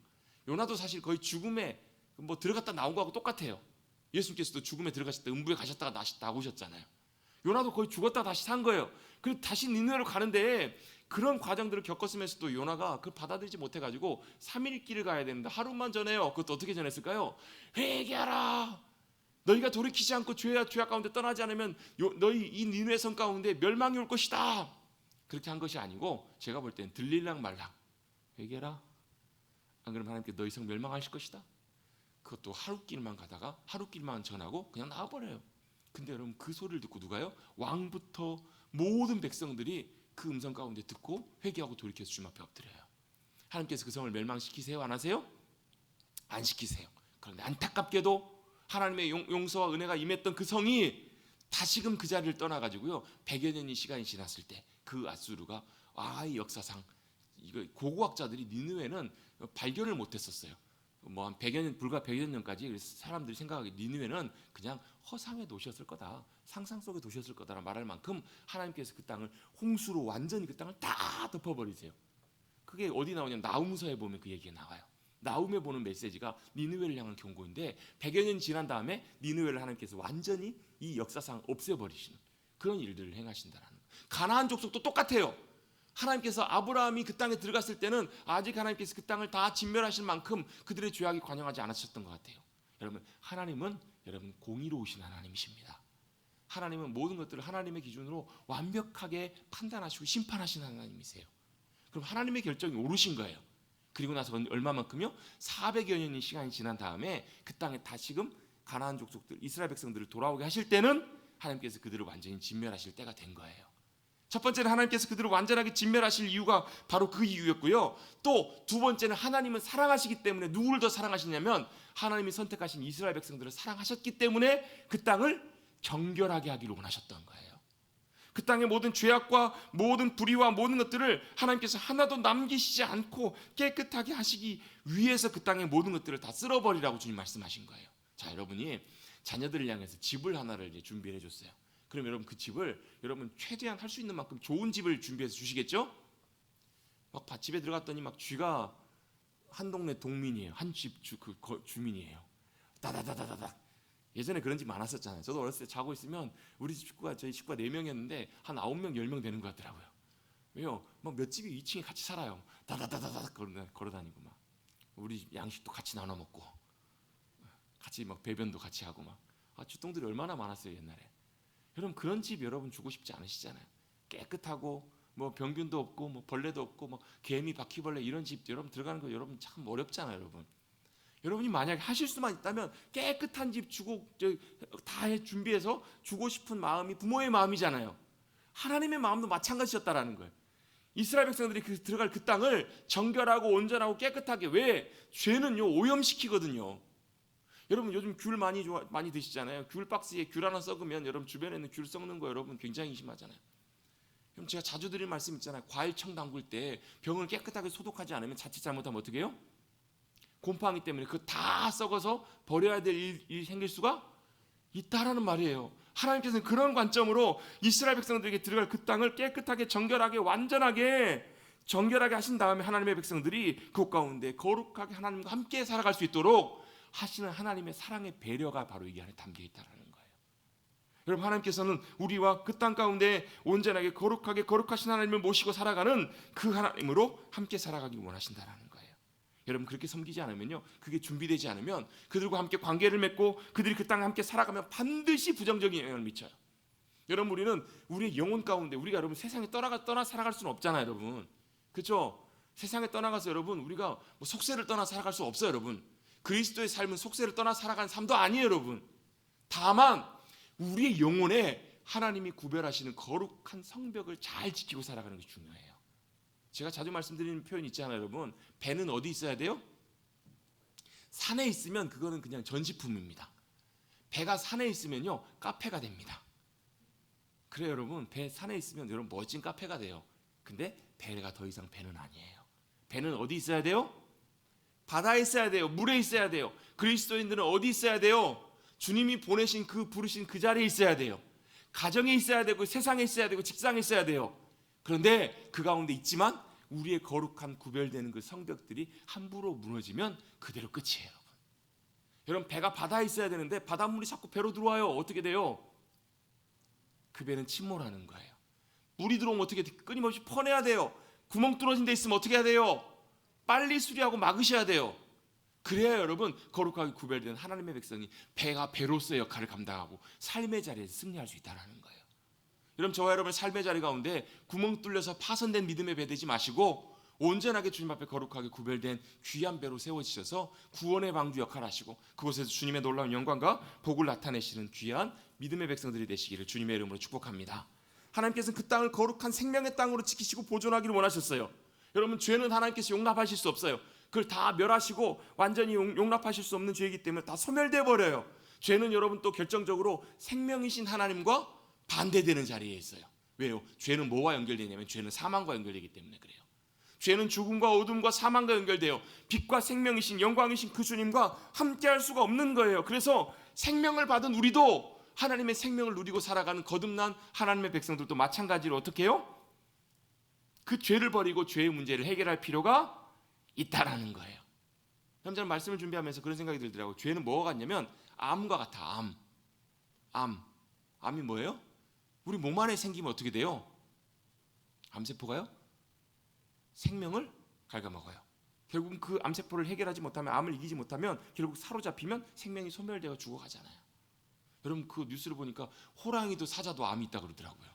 요나도 사실 거의 죽음에 뭐 들어갔다 나온 거하고 똑같아요. 예수님께서도 죽음에 들어가실 때 음부에 가셨다가 다시 나오셨잖아요. 요나도 거의 죽었다 다시 산 거예요. 그리고 다시 니느웨로 가는데 그런 과정들을 겪었으면서도 요나가 그걸 받아들이지 못해가지고 3일 길을 가야 되는데 하루만 전해요. 그것도 어떻게 전했을까요? 회개하라. 너희가 돌이키지 않고 죄악 가운데 떠나지 않으면 너희 이 니느웨 성 가운데 멸망이 올 것이다. 그렇게 한 것이 아니고 제가 볼 때는 들릴랑 말랑 회개하라. 안 그러면 하나님께 너희 성 멸망하실 것이다. 그것도 하루길만 가다가 하루길만 전하고 그냥 나와버려요. 근데 여러분 그 소리를 듣고 누가요? 왕부터 모든 백성들이 그 음성 가운데 듣고 회개하고 돌이켜서 주님 앞에 엎드려요. 하나님께서 그 성을 멸망시키세요? 안 하세요? 안 시키세요. 그런데 안타깝게도 하나님의 용서와 은혜가 임했던 그 성이 다시금 그 자리를 떠나가지고요 100여 년이 시간이 지났을 때 그 아수르가 이 역사상 이거 고고학자들이 니느웨는 발견을 못했었어요. 뭐 한 100여 년 불과 100여 년까지 그래서 사람들이 생각하기 니느웨는 그냥 허상의 도시였을 거다, 상상 속의 도시였을 거다라 말할 만큼 하나님께서 그 땅을 홍수로 완전히 그 땅을 다 덮어버리세요. 그게 어디 나오냐면 나훔서에 보면 그 얘기가 나와요. 나훔에 보는 메시지가 니느웨를 향한 경고인데 100여 년 지난 다음에 니느웨를 하나님께서 완전히 이 역사상 없애버리시는 그런 일들을 행하신다라는 거예요. 가나안 족속도 똑같아요. 하나님께서 아브라함이 그 땅에 들어갔을 때는 아직 하나님께서 그 땅을 다 진멸하실 만큼 그들의 죄악이 관영하지 않으셨던 것 같아요. 여러분 하나님은 여러분 공의로우신 하나님이십니다. 하나님은 모든 것들을 하나님의 기준으로 완벽하게 판단하시고 심판하시는 하나님이세요. 그럼 하나님의 결정이 옳으신 거예요. 그리고 나서 얼마만큼요? 400여 년의 시간이 지난 다음에 그 땅에 다시금 가나안 족속들 이스라엘 백성들을 돌아오게 하실 때는 하나님께서 그들을 완전히 진멸하실 때가 된 거예요. 첫 번째는 하나님께서 그들을 완전하게 진멸하실 이유가 바로 그 이유였고요. 또 두 번째는 하나님은 사랑하시기 때문에 누구를 더 사랑하시냐면 하나님이 선택하신 이스라엘 백성들을 사랑하셨기 때문에 그 땅을 정결하게 하기를 원하셨던 거예요. 그 땅의 모든 죄악과 모든 불의와 모든 것들을 하나님께서 하나도 남기시지 않고 깨끗하게 하시기 위해서 그 땅의 모든 것들을 다 쓸어버리라고 주님 말씀하신 거예요. 자, 여러분이 자녀들을 향해서 집을 하나를 이제 준비해 줬어요. 그럼 여러분 그 집을 여러분 최대한 할 수 있는 만큼 좋은 집을 준비해서 주시겠죠? 막 밭집에 들어갔더니 막 쥐가 한 동네 동민이에요. 한 집 주민이에요. 다다다다다다. 예전에 그런 집 많았었잖아요. 저도 어렸을 때 자고 있으면 우리 집 식구가 저희 식구가 4명이었는데 한 9명 10명 되는 것 같더라고요. 왜요? 막 몇 집이 2층에 같이 살아요. 다다다다다 걸어다니고 막 우리 집 양식도 같이 나눠 먹고 같이 막 배변도 같이 하고 막 주똥들이 얼마나 많았어요 옛날에. 여러분 그런 집 여러분 주고 싶지 않으시잖아요. 깨끗하고 뭐 병균도 없고 뭐 벌레도 없고 뭐 개미 바퀴벌레 이런 집 여러분 들어가는 거 여러분 참 어렵잖아요 여러분. 여러분이 만약에 하실 수만 있다면 깨끗한 집 주고 다 준비해서 주고 싶은 마음이 부모의 마음이잖아요. 하나님의 마음도 마찬가지였다라는 거예요. 이스라엘 백성들이 들어갈 그 땅을 정결하고 온전하고 깨끗하게 왜? 죄는요 오염시키거든요. 여러분 요즘 귤 많이 드시잖아요. 귤 박스에 귤 하나 썩으면 여러분 주변에 있는 귤 썩는 거 여러분 굉장히 심하잖아요. 그럼 제가 자주 드릴 말씀 있잖아요. 과일청 담글 때 병을 깨끗하게 소독하지 않으면 자칫 잘못하면 어떻게 해요? 곰팡이 때문에 그거 다 썩어서 버려야 될 일이 생길 수가 있다라는 말이에요. 하나님께서는 그런 관점으로 이스라엘 백성들에게 들어갈 그 땅을 깨끗하게 정결하게 완전하게 정결하게 하신 다음에 하나님의 백성들이 그 가운데 거룩하게 하나님과 함께 살아갈 수 있도록 하시는 하나님의 사랑의 배려가 바로 이 안에 담겨 있다는 거예요. 여러분 하나님께서는 우리와 그 땅 가운데 온전하게 거룩하신 하나님을 모시고 살아가는 그 하나님으로 함께 살아가기 원하신다는 거예요. 여러분 그렇게 섬기지 않으면요 그게 준비되지 않으면 그들과 함께 관계를 맺고 그들이 그 땅에 함께 살아가면 반드시 부정적인 영향을 미쳐요. 여러분 우리는 우리의 영혼 가운데 우리가 여러분 세상에 떠나 살아갈 수는 없잖아요 여러분. 그렇죠? 세상에 떠나가서 여러분 우리가 뭐 속세를 떠나 살아갈 수 없어요 여러분. 그리스도의 삶은 속세를 떠나 살아가는 삶도 아니에요 여러분. 다만 우리의 영혼에 하나님이 구별하시는 거룩한 성벽을 잘 지키고 살아가는 것이 중요해요. 제가 자주 말씀드리는 표현이 있잖아요 여러분. 배는 어디 있어야 돼요? 산에 있으면 그거는 그냥 전시품입니다. 배가 산에 있으면요 카페가 됩니다. 그래 여러분, 배 산에 있으면 여러분 멋진 카페가 돼요. 근데 배가 더 이상 배는 아니에요. 배는 어디 있어야 돼요? 바다에 있어야 돼요. 물에 있어야 돼요. 그리스도인들은 어디 있어야 돼요? 주님이 보내신 그 부르신 그 자리에 있어야 돼요. 가정에 있어야 되고 세상에 있어야 되고 직장에 있어야 돼요. 그런데 그 가운데 있지만 우리의 거룩한 구별되는 그 성벽들이 함부로 무너지면 그대로 끝이에요. 여러분, 배가 바다에 있어야 되는데 바닷물이 자꾸 배로 들어와요. 어떻게 돼요? 그 배는 침몰하는 거예요. 물이 들어오면 어떻게 끊임없이 퍼내야 돼요. 구멍 뚫어진 데 있으면 어떻게 해야 돼요? 빨리 수리하고 막으셔야 돼요. 그래야 여러분 거룩하게 구별된 하나님의 백성이 배가 배로서의 역할을 감당하고 삶의 자리에서 승리할 수 있다는 거예요. 여러분, 저와 여러분의 삶의 자리 가운데 구멍 뚫려서 파손된 믿음의 배 되지 마시고 온전하게 주님 앞에 거룩하게 구별된 귀한 배로 세워지셔서 구원의 방주 역할을 하시고 그곳에서 주님의 놀라운 영광과 복을 나타내시는 귀한 믿음의 백성들이 되시기를 주님의 이름으로 축복합니다. 하나님께서는 그 땅을 거룩한 생명의 땅으로 지키시고 보존하기를 원하셨어요. 여러분, 죄는 하나님께서 용납하실 수 없어요. 그걸 다 멸하시고 완전히 용납하실 수 없는 죄이기 때문에 다 소멸돼 버려요. 죄는 여러분 또 결정적으로 생명이신 하나님과 반대되는 자리에 있어요. 왜요? 죄는 뭐와 연결되냐면 죄는 사망과 연결되기 때문에 그래요. 죄는 죽음과 어둠과 사망과 연결돼요. 빛과 생명이신 영광이신 그 주님과 함께할 수가 없는 거예요. 그래서 생명을 받은 우리도 하나님의 생명을 누리고 살아가는 거듭난 하나님의 백성들도 마찬가지로 어떻게 해요? 그 죄를 버리고 죄의 문제를 해결할 필요가 있다라는 거예요. 저는 말씀을 준비하면서 그런 생각이 들더라고요. 죄는 뭐가 같냐면 암과 같아. 암이 뭐예요? 우리 몸 안에 생기면 어떻게 돼요? 암세포가요? 생명을 갉아먹어요. 결국 그 암세포를 해결하지 못하면, 암을 이기지 못하면 결국 사로잡히면 생명이 소멸되어 죽어가잖아요. 여러분, 그 뉴스를 보니까 호랑이도 사자도 암이 있다 그러더라고요.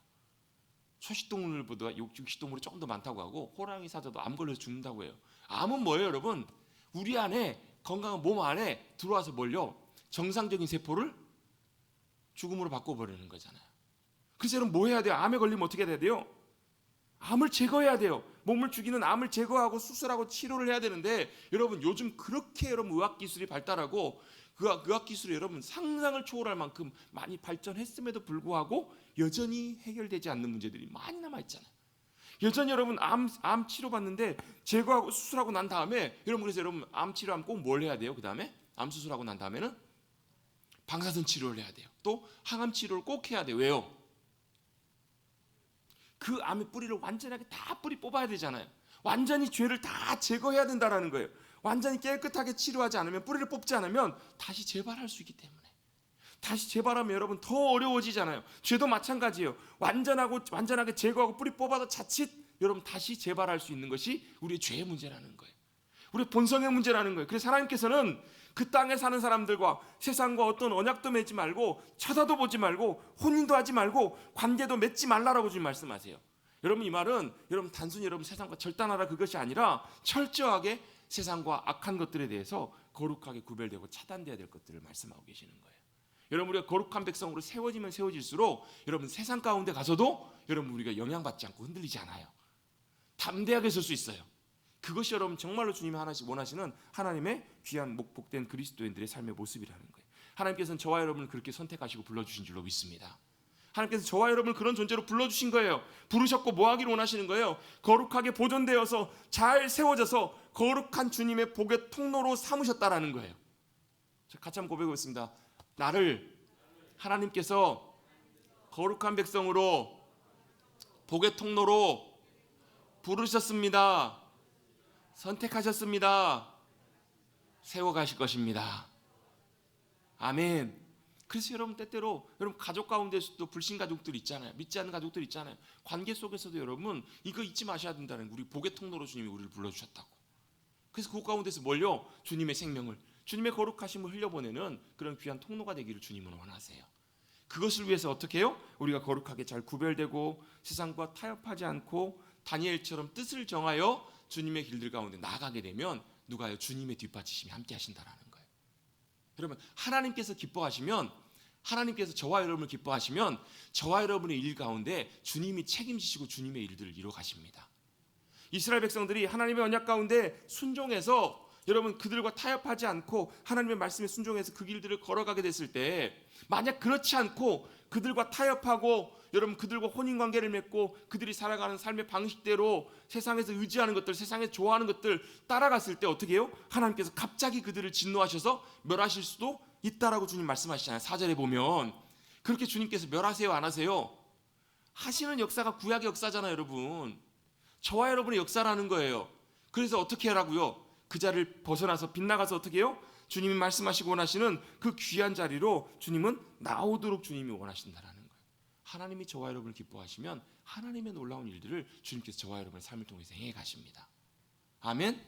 초식동물보다 육식동물이 조금 더 많다고 하고 호랑이, 사자도 암 걸려서 죽는다고 해요. 암은 뭐예요 여러분? 우리 안에 건강한 몸 안에 들어와서 뭘요? 정상적인 세포를 죽음으로 바꿔버리는 거잖아요. 그래서 여러분 뭐 해야 돼요? 암에 걸리면 어떻게 해야 돼요? 암을 제거해야 돼요. 몸을 죽이는 암을 제거하고 수술하고 치료를 해야 되는데 여러분 요즘 그렇게 여러분 의학기술이 발달하고 그 의학기술이 여러분 상상을 초월할 만큼 많이 발전했음에도 불구하고 여전히 해결되지 않는 문제들이 많이 남아있잖아요. 여전히 여러분 암 치료받는데 제거하고 수술하고 난 다음에 여러분, 그래서 여러분 암 치료하면 꼭 뭘 해야 돼요? 그 다음에 암 수술하고 난 다음에는 방사선 치료를 해야 돼요. 또 항암 치료를 꼭 해야 돼요. 왜요? 그 암의 뿌리를 완전하게 다 뿌리 뽑아야 되잖아요. 완전히 죄를 다 제거해야 된다는 거예요. 완전히 깨끗하게 치료하지 않으면, 뿌리를 뽑지 않으면 다시 재발할 수 있기 때문에. 다시 재발하면 여러분 더 어려워지잖아요. 죄도 마찬가지예요. 완전하게 제거하고 뿌리 뽑아도 자칫 여러분 다시 재발할 수 있는 것이 우리의 죄의 문제라는 거예요. 우리의 본성의 문제라는 거예요. 그래서 하나님께서는 그 땅에 사는 사람들과 세상과 어떤 언약도 맺지 말고 쳐다도 보지 말고 혼인도 하지 말고 관계도 맺지 말라라고 지금 말씀하세요. 여러분, 이 말은 여러분 단순히 여러분 세상과 절단하라 그것이 아니라 철저하게 세상과 악한 것들에 대해서 거룩하게 구별되고 차단돼야 될 것들을 말씀하고 계시는 거예요. 여러분, 우리가 거룩한 백성으로 세워지면 세워질수록 여러분 세상 가운데 가서도 여러분 우리가 영향받지 않고 흔들리지 않아요. 담대하게 설 수 있어요. 그것이 여러분 정말로 주님이 원하시는 하나님의 귀한 복된 그리스도인들의 삶의 모습이라는 거예요. 하나님께서는 저와 여러분을 그렇게 선택하시고 불러주신 줄로 믿습니다. 하나님께서 저와 여러분을 그런 존재로 불러주신 거예요. 부르셨고 뭐 하기를 원하시는 거예요? 거룩하게 보존되어서 잘 세워져서 거룩한 주님의 복의 통로로 삼으셨다라는 거예요. 같이 한번 고백하겠습니다. 나를 하나님께서 거룩한 백성으로 복의 통로로 부르셨습니다. 선택하셨습니다. 세워가실 것입니다. 아멘. 그래서 여러분 때때로 여러분 가족 가운데서도 불신 가족들 있잖아요. 믿지 않는 가족들 있잖아요. 관계 속에서도 여러분 이거 잊지 마셔야 된다는, 우리 복의 통로로 주님이 우리를 불러주셨다고. 그래서 그 가운데서 뭘요? 주님의 생명을, 주님의 거룩하심을 흘려보내는 그런 귀한 통로가 되기를 주님은 원하세요. 그것을 위해서 어떻게 해요? 우리가 거룩하게 잘 구별되고 세상과 타협하지 않고 다니엘처럼 뜻을 정하여 주님의 길들 가운데 나아가게 되면 누가요? 주님의 뒷받침이 함께 하신다라는 거예요. 여러분, 하나님께서 기뻐하시면, 하나님께서 저와 여러분을 기뻐하시면 저와 여러분의 일 가운데 주님이 책임지시고 주님의 일들을 이루어 가십니다. 이스라엘 백성들이 하나님의 언약 가운데 순종해서 여러분 그들과 타협하지 않고 하나님의 말씀에 순종해서 그 길들을 걸어가게 됐을 때, 만약 그렇지 않고 그들과 타협하고 여러분 그들과 혼인관계를 맺고 그들이 살아가는 삶의 방식대로 세상에서 의지하는 것들, 세상에서 좋아하는 것들 따라갔을 때 어떻게 해요? 하나님께서 갑자기 그들을 진노하셔서 멸하실 수도 있다라고 주님 말씀하시잖아요. 4절에 보면 그렇게 주님께서 멸하세요 안 하세요? 하시는 역사가 구약의 역사잖아요. 여러분, 저와 여러분의 역사라는 거예요. 그래서 어떻게 하라고요? 그 자리를 벗어나서 빗나가서 어떻게 해요? 주님이 말씀하시고 원하시는 그 귀한 자리로 주님은 나오도록 주님이 원하신다라는 거예요. 하나님이 저와 여러분을 기뻐하시면 하나님의 놀라운 일들을 주님께서 저와 여러분의 삶을 통해서 행해 가십니다. 아멘.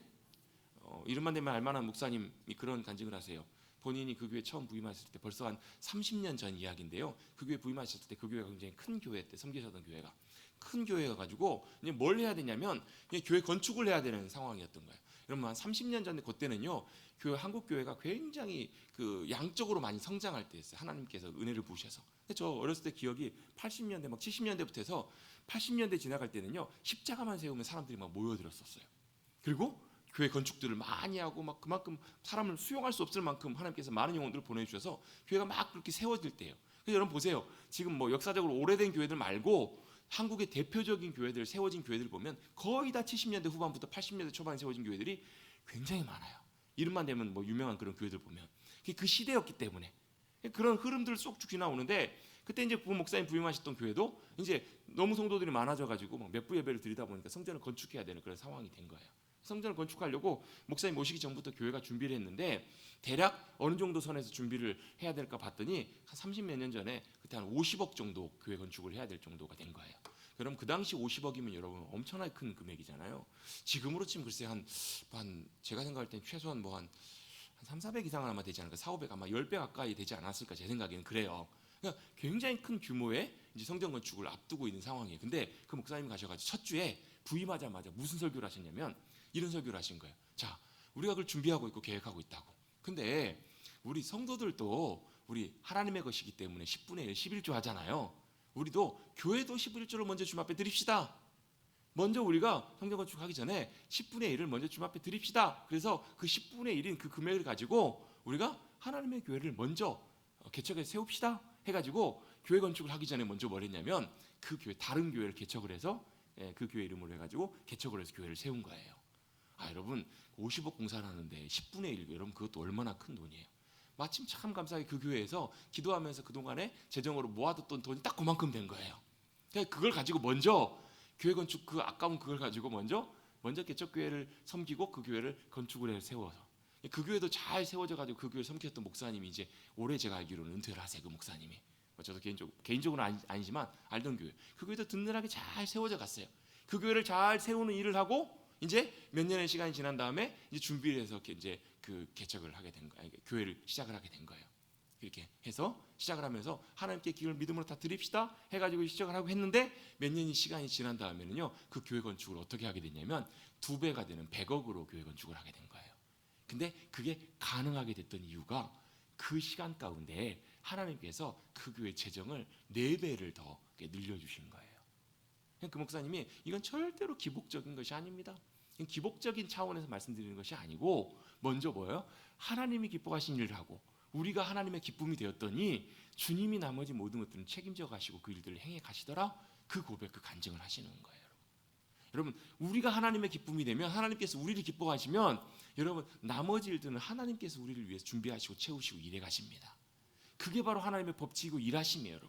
이름만 되면 알만한 목사님이 그런 간증을 하세요. 본인이 그 교회 처음 부임하셨을 때 벌써 한 30년 전 이야기인데요. 그 교회 부임하셨을 때 그 교회가 굉장히 큰 교회 때 섬기셨던 교회가 큰 교회가 가지고 이제 뭘 해야 되냐면 교회 건축을 해야 되는 상황이었던 거예요. 여러분 한 30년 전에 그때는요. 교회 한국 교회가 굉장히 그 양적으로 많이 성장할 때였어요. 하나님께서 은혜를 부으셔서. 저 어렸을 때 기억이 80년대 막 70년대부터 해서 80년대 지나갈 때는요. 십자가만 세우면 사람들이 막 모여들었었어요. 그리고 교회 건축들을 많이 하고 막 그만큼 사람을 수용할 수 없을 만큼 하나님께서 많은 영혼들을 보내주셔서 교회가 막 그렇게 세워질 때예요. 그래서 여러분 보세요. 지금 뭐 역사적으로 오래된 교회들 말고 한국의 대표적인 교회들, 세워진 교회들 보면 거의 다 70년대 후반부터 80년대 초반에 세워진 교회들이 굉장히 많아요. 이름만 되면 뭐 유명한 그런 교회들 보면 그 시대였기 때문에 그런 흐름들 쏙 지나오는데 그때 이제 부 목사님 부임하셨던 교회도 이제 너무 성도들이 많아져가지고 막 몇 부 예배를 드리다 보니까 성전을 건축해야 되는 그런 상황이 된 거예요. 성전을 건축하려고 목사님 모시기 전부터 교회가 준비를 했는데 대략 어느 정도 선에서 준비를 해야 될까 봤더니 한 30몇 년 전에 그때 한 50억 정도 교회 건축을 해야 될 정도가 된 거예요. 그럼 그 당시 50억이면 여러분 엄청나게 큰 금액이잖아요. 지금으로 치면 글쎄 한 제가 생각할 땐 최소한 뭐 한 3, 400 이상은 아마 되지 않을까. 4, 500 아마 10배 가까이 되지 않았을까 제 생각에는 그래요. 그러니까 굉장히 큰 규모의 이제 성전 건축을 앞두고 있는 상황이에요. 근데 그 목사님이 가셔가지고 첫 주에 부임하자마자 무슨 설교를 하셨냐면 이런 설교를 하신 거예요. 자, 우리가 그걸 준비하고 있고 계획하고 있다고. 근데 우리 성도들도 우리 하나님의 것이기 때문에 10분의 1, 11조 하잖아요. 우리도 교회도 11조를 먼저 주님 앞에 드립시다. 먼저 우리가 성전 건축하기 전에 10분의 1을 먼저 주님 앞에 드립시다. 그래서 그 10분의 1인 그 금액을 가지고 우리가 하나님의 교회를 먼저 개척해 세웁시다 해가지고 교회 건축을 하기 전에 먼저 뭘 했냐면 그 교회 다른 교회를 개척을 해서 그 교회 이름으로 해가지고 개척을 해서 교회를 세운 거예요. 여러분 50억 공사를 하는데 10분의 1 여러분 그것도 얼마나 큰 돈이에요. 마침 참 감사하게 그 교회에서 기도하면서 그동안에 재정으로 모아뒀던 돈이 딱 그만큼 된 거예요. 그러니까 그걸 가지고 먼저 교회 건축 그 아까운 그걸 가지고 먼저 개척교회를 섬기고 그 교회를 건축을 해서 세워서 그 교회도 잘 세워져 가지고 그 교회를 섬겼던 목사님이 이제 올해 제가 알기로는 은퇴를 하세요. 그 목사님이 저도 개인적으로는 아니지만 알던 교회 그 교회도 든든하게 잘 세워져 갔어요. 그 교회를 잘 세우는 일을 하고 이제 몇 년의 시간이 지난 다음에 이제 준비를 해서 이제 그 개척을 하게 된 거예요. 교회를 시작을 하게 된 거예요. 이렇게 해서 시작을 하면서 하나님께 기을 믿음으로 다 드립시다 해가지고 시작을 하고 했는데 몇 년이 시간이 지난 다음에는요 그 교회 건축을 어떻게 하게 됐냐면 2배가 되는 100억으로 교회 건축을 하게 된 거예요. 근데 그게 가능하게 됐던 이유가 그 시간 가운데 하나님께서 그 교회 재정을 4배를 더 늘려주신 거예요. 그 목사님이 이건 절대로 기복적인 것이 아닙니다. 기복적인 차원에서 말씀드리는 것이 아니고 먼저 뭐예요? 하나님이 기뻐하신 일을 하고 우리가 하나님의 기쁨이 되었더니 주님이 나머지 모든 것들은 책임져 가시고 그 일들을 행해 가시더라. 그 고백, 그 간증을 하시는 거예요. 여러분 우리가 하나님의 기쁨이 되면 하나님께서 우리를 기뻐하시면 여러분 나머지 일들은 하나님께서 우리를 위해서 준비하시고 채우시고 일해 가십니다. 그게 바로 하나님의 법칙이고 일하심이에요.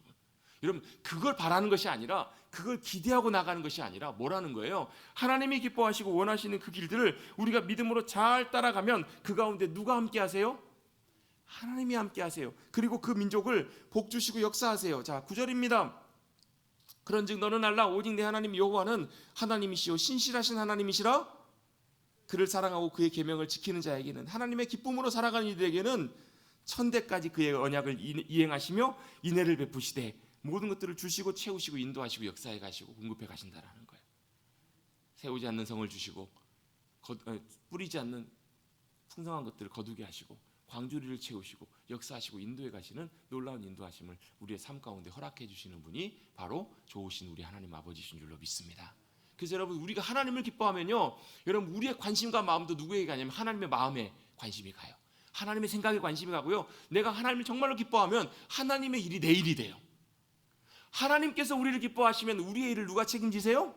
여러분 그걸 바라는 것이 아니라 그걸 기대하고 나가는 것이 아니라 뭐라는 거예요? 하나님이 기뻐하시고 원하시는 그 길들을 우리가 믿음으로 잘 따라가면 그 가운데 누가 함께 하세요? 하나님이 함께 하세요. 그리고 그 민족을 복 주시고 역사하세요. 자 9절입니다. 그런즉 너는 알라 오직 내 하나님 여호와는 하나님이시요 신실하신 하나님이시라. 그를 사랑하고 그의 계명을 지키는 자에게는 하나님의 기쁨으로 살아가는 이들에게는 천대까지 그의 언약을 이행하시며 인애를 베푸시되 모든 것들을 주시고 채우시고 인도하시고 역사해 가시고 공급해 가신다라는 거예요. 세우지 않는 성을 주시고 뿌리지 않는 풍성한 것들을 거두게 하시고 광주리를 채우시고 역사하시고 인도해 가시는 놀라운 인도하심을 우리의 삶 가운데 허락해 주시는 분이 바로 좋으신 우리 하나님 아버지신 줄로 믿습니다. 그래서 여러분 우리가 하나님을 기뻐하면요 여러분 우리의 관심과 마음도 누구에게 가냐면 하나님의 마음에 관심이 가요. 하나님의 생각에 관심이 가고요 내가 하나님을 정말로 기뻐하면 하나님의 일이 내 일이 돼요. 하나님께서 우리를 기뻐하시면 우리의 일을 누가 책임지세요?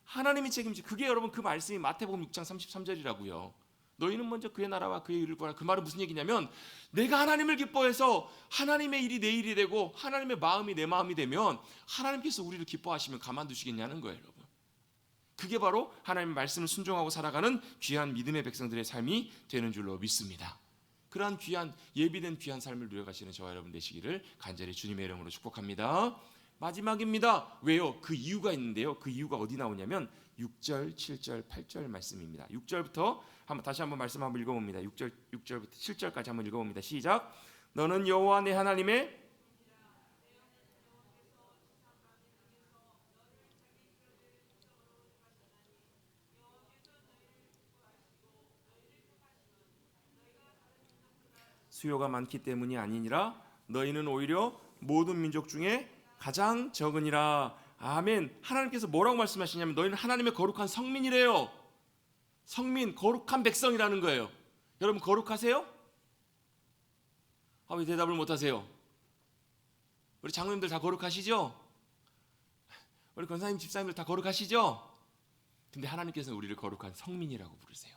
하나님이 책임지. 그게 여러분 그 말씀이 마태복음 6장 33절이라고요. 너희는 먼저 그의 나라와 그의 일을 구하라. 그 말은 무슨 얘기냐면 내가 하나님을 기뻐해서 하나님의 일이 내 일이 되고 하나님의 마음이 내 마음이 되면 하나님께서 우리를 기뻐하시면 가만두시겠냐는 거예요, 여러분. 그게 바로 하나님의 말씀을 순종하고 살아가는 귀한 믿음의 백성들의 삶이 되는 줄로 믿습니다. 그러한 귀한 예비된 귀한 삶을 누려가시는 저와 여러분 되시기를 간절히 주님의 이름으로 축복합니다. 마지막입니다. 왜요? 그 이유가 있는데요. 그 이유가 어디 나오냐면 6절, 7절, 8절 말씀입니다. 6절부터 다시 한번 말씀 한번 읽어봅니다. 6절부터 7절까지 한번 읽어봅니다. 시작. 너는 여호와 내 하나님의 수요가 많기 때문이 아니니라. 너희는 오히려 모든 민족 중에 가장 적으니라. 아멘. 하나님께서 뭐라고 말씀하시냐면 너희는 하나님의 거룩한 성민이래요. 성민, 거룩한 백성이라는 거예요. 여러분 거룩하세요? 왜 대답을 못하세요? 우리 장로님들 다 거룩하시죠? 우리 권사님 집사님들 다 거룩하시죠? 근데 하나님께서는 우리를 거룩한 성민이라고 부르세요.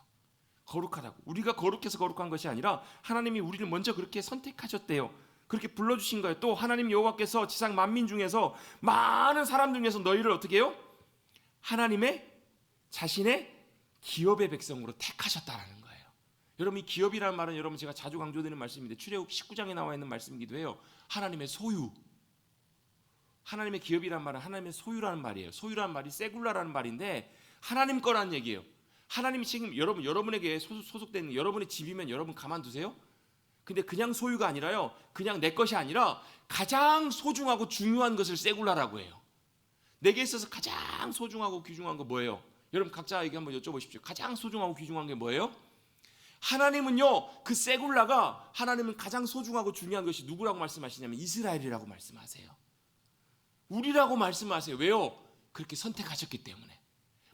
거룩하다고. 우리가 거룩해서 거룩한 것이 아니라 하나님이 우리를 먼저 그렇게 선택하셨대요. 그렇게 불러주신 거예요. 또 하나님 여호와께서 지상 만민 중에서 많은 사람 중에서 너희를 어떻게 해요? 하나님의 자신의 기업의 백성으로 택하셨다라는 거예요. 여러분 이 기업이라는 말은 여러분 제가 자주 강조드리는 말씀인데 출애굽 19장에 나와 있는 말씀이기도 해요. 하나님의 소유. 하나님의 기업이라는 말은 하나님의 소유라는 말이에요. 소유라는 말이 세굴라라는 말인데 하나님 거라는 얘기예요. 하나님이 지금 여러분에게 소속된 여러분의 집이면 여러분 가만두세요? 근데 그냥 소유가 아니라요. 그냥 내 것이 아니라 가장 소중하고 중요한 것을 세굴라라고 해요. 내게 있어서 가장 소중하고 귀중한 거 뭐예요? 여러분 각자에게 한번 여쭤보십시오. 가장 소중하고 귀중한 게 뭐예요? 하나님은요. 그 세굴라가 하나님은 가장 소중하고 중요한 것이 누구라고 말씀하시냐면 이스라엘이라고 말씀하세요. 우리라고 말씀하세요. 왜요? 그렇게 선택하셨기 때문에.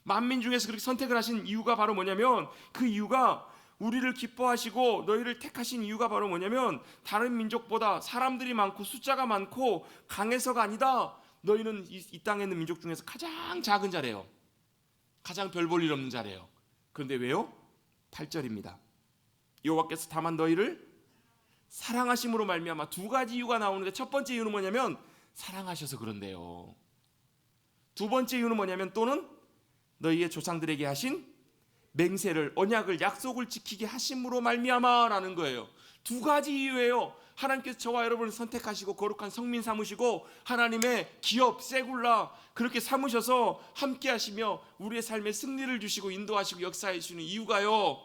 만민 중에서 그렇게 선택을 하신 이유가 바로 뭐냐면 그 이유가 우리를 기뻐하시고 너희를 택하신 이유가 바로 뭐냐면 다른 민족보다 사람들이 많고 숫자가 많고 강해서가 아니다. 너희는 이 땅에 있는 민족 중에서 가장 작은 자래요. 가장 별 볼 일 없는 자래요. 그런데 왜요? 8절입니다. 여호와께서 다만 너희를 사랑하심으로 말미암아 두 가지 이유가 나오는데 첫 번째 이유는 뭐냐면 사랑하셔서 그런데요. 두 번째 이유는 뭐냐면 또는 너희의 조상들에게 하신 맹세를 언약을 약속을 지키게 하심으로 말미암아라는 거예요. 두 가지 이유예요. 하나님께서 저와 여러분을 선택하시고 거룩한 성민 삼으시고 하나님의 기업 세굴라 그렇게 삼으셔서 함께 하시며 우리의 삶에 승리를 주시고 인도하시고 역사해 주시는 이유가요.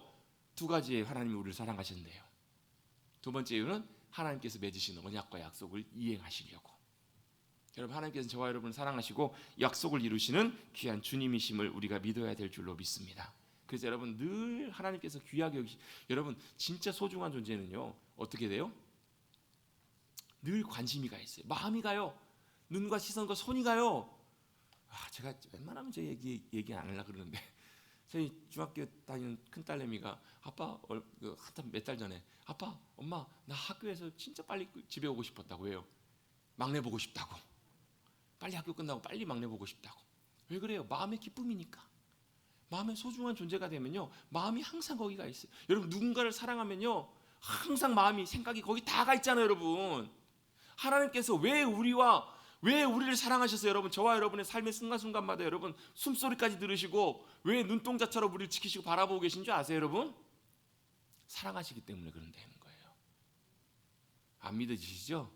두 가지예요. 하나님이 우리를 사랑하셨는데요. 두 번째 이유는 하나님께서 맺으신 언약과 약속을 이행하시려고. 여러분 하나님께서는 저와 여러분을 사랑하시고 약속을 이루시는 귀한 주님이심을 우리가 믿어야 될 줄로 믿습니다. 그래서 여러분 늘 하나님께서 귀하게 여기시 여러분 진짜 소중한 존재는요 어떻게 돼요? 늘 관심이 가 있어요. 마음이 가요. 눈과 시선과 손이 가요. 제가 웬만하면 제 얘기 안 하려고 그러는데 저희 중학교 다니는 큰딸내미가 아빠 한 몇 달 전에 아빠 엄마 나 학교에서 진짜 빨리 집에 오고 싶었다고. 왜요? 막내 보고 싶다고. 빨리 학교 끝나고 빨리 막내 보고 싶다고. 왜 그래요? 마음의 기쁨이니까. 마음의 소중한 존재가 되면요 마음이 항상 거기가 있어요. 여러분 누군가를 사랑하면요 항상 마음이 생각이 거기 다 가 있잖아요. 여러분 하나님께서 왜 우리를 사랑하셔서 여러분 저와 여러분의 삶의 순간순간마다 여러분 숨소리까지 들으시고 왜 눈동자처럼 우리를 지키시고 바라보고 계신 줄 아세요? 여러분 사랑하시기 때문에 그런다는 거예요. 안 믿어지시죠?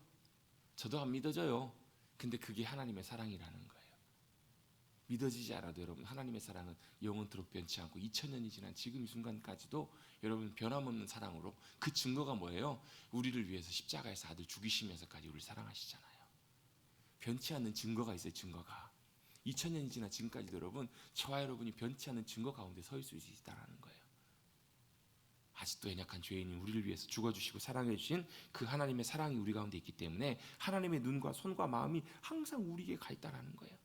저도 안 믿어져요. 근데 그게 하나님의 사랑이라는 거예요. 믿어지지 않아도 여러분 하나님의 사랑은 영원토록 변치 않고 2000년이 지난 지금 이 순간까지도 여러분 변함없는 사랑으로 그 증거가 뭐예요? 우리를 위해서 십자가에서 아들 죽이시면서까지 우리를 사랑하시잖아요. 변치 않는 증거가 있어요. 증거가 2000년이 지난 지금까지도 여러분 저와 여러분이 변치 않는 증거 가운데 서 있을 수 있다는 거예요. 아직도 연약한 죄인이 우리를 위해서 죽어주시고 사랑해 주신 그 하나님의 사랑이 우리 가운데 있기 때문에 하나님의 눈과 손과 마음이 항상 우리에게 가 있다는 거예요.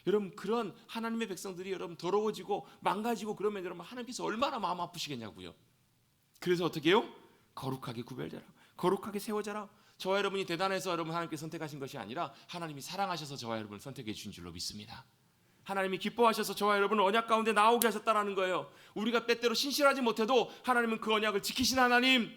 여러분 그런 하나님의 백성들이 여러분 더러워지고 망가지고 그러면 여러분 하나님께서 얼마나 마음 아프시겠냐고요. 그래서 어떻게 해요? 거룩하게 구별되라. 거룩하게 세워져라. 저와 여러분이 대단해서 여러분 하나님께 선택하신 것이 아니라 하나님이 사랑하셔서 저와 여러분을 선택해 주신 줄로 믿습니다. 하나님이 기뻐하셔서 저와 여러분을 언약 가운데 나오게 하셨다라는 거예요. 우리가 때때로 신실하지 못해도 하나님은 그 언약을 지키신 하나님,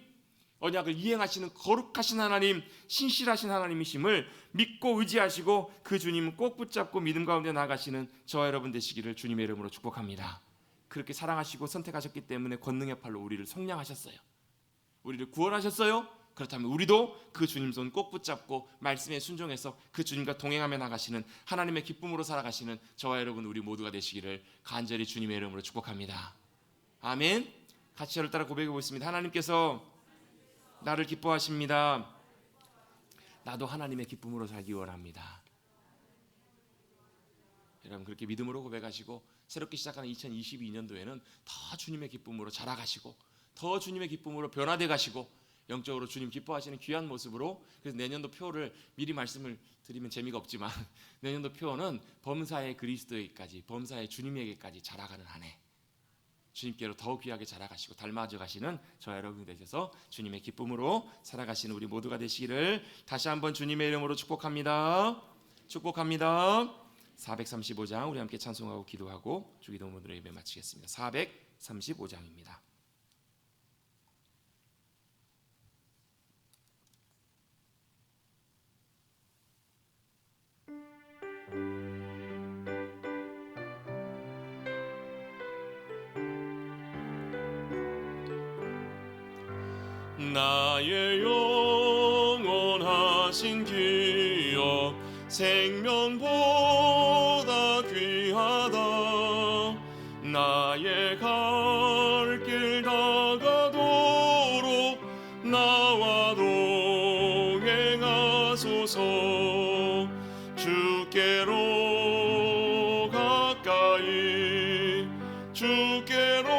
언약을 이행하시는 거룩하신 하나님, 신실하신 하나님이심을 믿고 의지하시고 그 주님을 꼭 붙잡고 믿음 가운데 나가시는 저와 여러분 되시기를 주님의 이름으로 축복합니다. 그렇게 사랑하시고 선택하셨기 때문에 권능의 팔로 우리를 속량하셨어요. 우리를 구원하셨어요. 그렇다면 우리도 그 주님 손 꼭 붙잡고 말씀에 순종해서 그 주님과 동행하며 나가시는 하나님의 기쁨으로 살아가시는 저와 여러분 우리 모두가 되시기를 간절히 주님의 이름으로 축복합니다. 아멘. 같이 저를 따라 고백해 보겠습니다. 하나님께서 나를 기뻐하십니다. 나도 하나님의 기쁨으로 살기 원합니다. 여러분 그렇게 믿음으로 고백하시고 새롭게 시작하는 2022년도에는 더 주님의 기쁨으로 자라가시고 더 주님의 기쁨으로 변화돼 가시고 영적으로 주님 기뻐하시는 귀한 모습으로, 그래서 내년도 표를 미리 말씀을 드리면 재미가 없지만 내년도 표는 범사의 그리스도에게까지, 범사의 주님에게까지 자라가는 한 해, 주님께로 더 귀하게 자라가시고 닮아져 가시는 저와 여러분이 되셔서 주님의 기쁨으로 살아가시는 우리 모두가 되시기를 다시 한번 주님의 이름으로 축복합니다. 축복합니다. 435장 우리 함께 찬송하고 기도하고 주기도문으로 예배 마치겠습니다. 435장입니다. 나의 영원하신 기업 생명보다 귀하다. 나의 갈 길 다가도록 나와 동행하소서. 주께로 가까이 주께로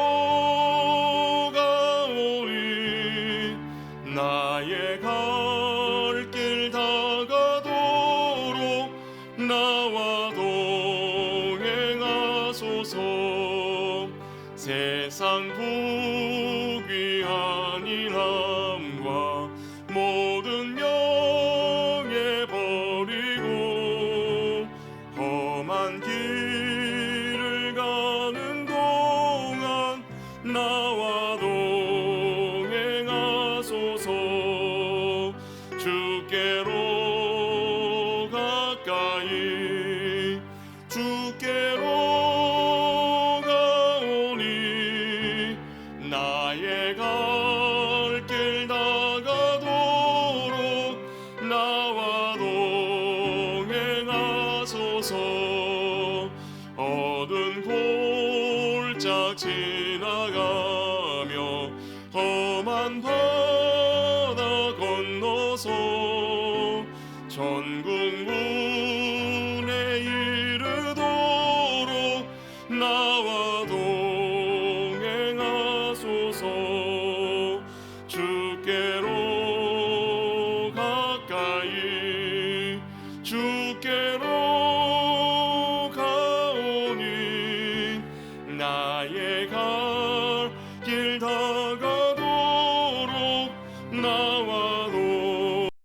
가오리. 나의 갈 길 다가도록 나와 동행하소서. 세상 부귀한 이함과 모든 명예 버리고 험한 길을 가는 동안 나와 동행하소서. 주께로 가까이 주께로 가오니. 나의 갈 길 다가도록 나와 동행하소서. 어두운 골짝 지나가며 험한 바다 건너서 전국